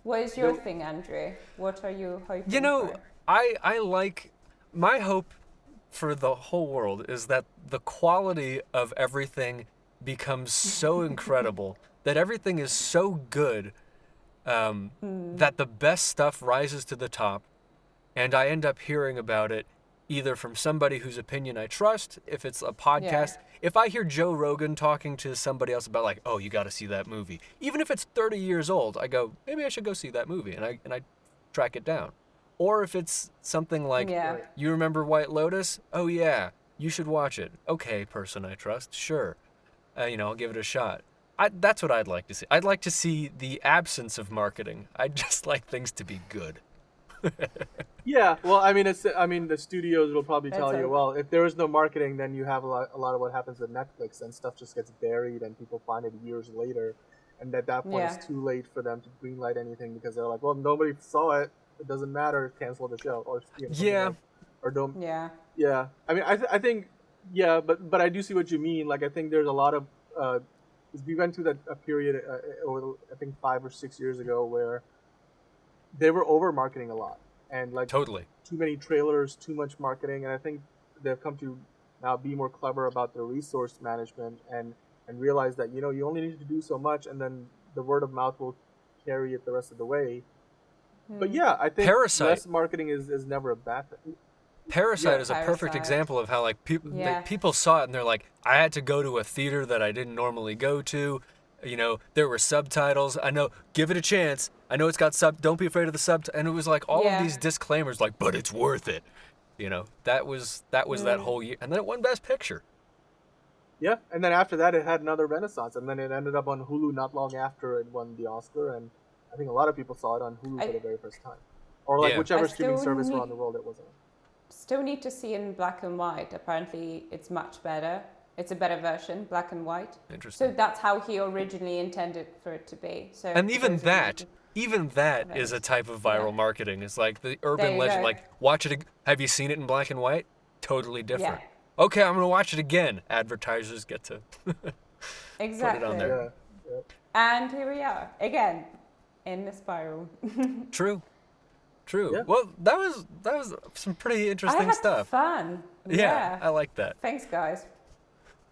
What is your thing, Andrew? What are you hoping for? I like, my hope for the whole world is that the quality of everything becomes so incredible, that everything is so good, that the best stuff rises to the top, and I end up hearing about it either from somebody whose opinion I trust, if it's a podcast. If I hear Joe Rogan talking to somebody else about, like, oh, you got to see that movie, even if it's 30 years old, I go, maybe I should go see that movie, and I track it down. Or if it's something like, you remember White Lotus? Oh yeah, you should watch it. Okay, person I trust, sure. I'll give it a shot. That's what I'd like to see. I'd like to see the absence of marketing. I'd just like things to be good. Yeah, well, the studios will probably tell you, well, if there is no marketing, then you have a lot of what happens with Netflix, and stuff just gets buried, and people find it years later, and at that point it's too late for them to greenlight anything, because they're like, well, nobody saw it. It doesn't matter. Cancel the show, or or don't. Yeah. Yeah. I think but I do see what you mean. Like, I think there's a lot of we went through a period over, I think 5 or 6 years ago, where they were over marketing a lot, and like totally too many trailers, too much marketing, and I think they've come to now be more clever about their resource management and realize that you only need to do so much, and then the word of mouth will carry it the rest of the way. But yeah, I think less marketing is never a bad thing. Parasite is a perfect example of how, like, people saw it and they're like, I had to go to a theater that I didn't normally go to. There were subtitles. I know, give it a chance. I know it's got don't be afraid of the subtitles. And it was like all of these disclaimers, like, but it's worth it. That was that whole year. And then it won Best Picture. Yeah, and then after that it had another renaissance, and then it ended up on Hulu not long after it won the Oscar, and I think a lot of people saw it on Hulu for the very first time. Or like whichever streaming service around the world it was on. Still need to see in black and white. Apparently it's much better. It's a better version, black and white. Interesting. So that's how he originally intended for it to be. So and even that is a type of viral marketing. It's like the urban legend, like, watch it. Have you seen it in black and white? Totally different. Yeah. Okay, I'm going to watch it again. Advertisers get to exactly. put it on there. Yeah. And here we are, again, in the spiral. True. Yeah. Well, that was some pretty interesting stuff. I had fun. Yeah, I like that. Thanks, guys.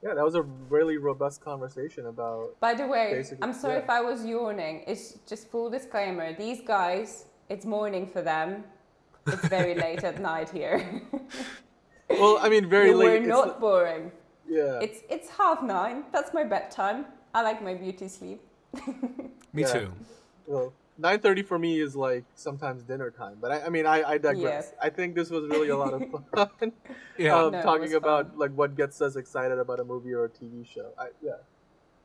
Yeah, that was a really robust conversation about... By the way, I'm sorry if I was yawning. It's just full disclaimer. These guys, it's morning for them. It's very late at night here. Well, very late. We're not boring. Yeah. It's 9:30. That's my bedtime. I like my beauty sleep. Me too. Well, 9:30 for me is like sometimes dinner time. But I digress. I think this was really a lot of fun. Talking about like what gets us excited about a movie or a TV show.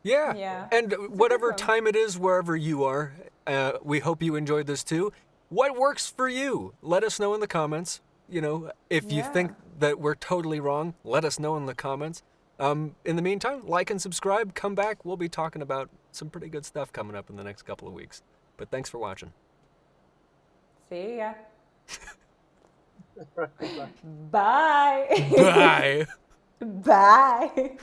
Yeah. And whatever time it is, wherever you are, we hope you enjoyed this too. What works for you? Let us know in the comments. If you think that we're totally wrong, let us know in the comments. In the meantime, like and subscribe. Come back. We'll be talking about some pretty good stuff coming up in the next couple of weeks. But thanks for watching. See ya. Right, bye. Bye. Bye. Bye.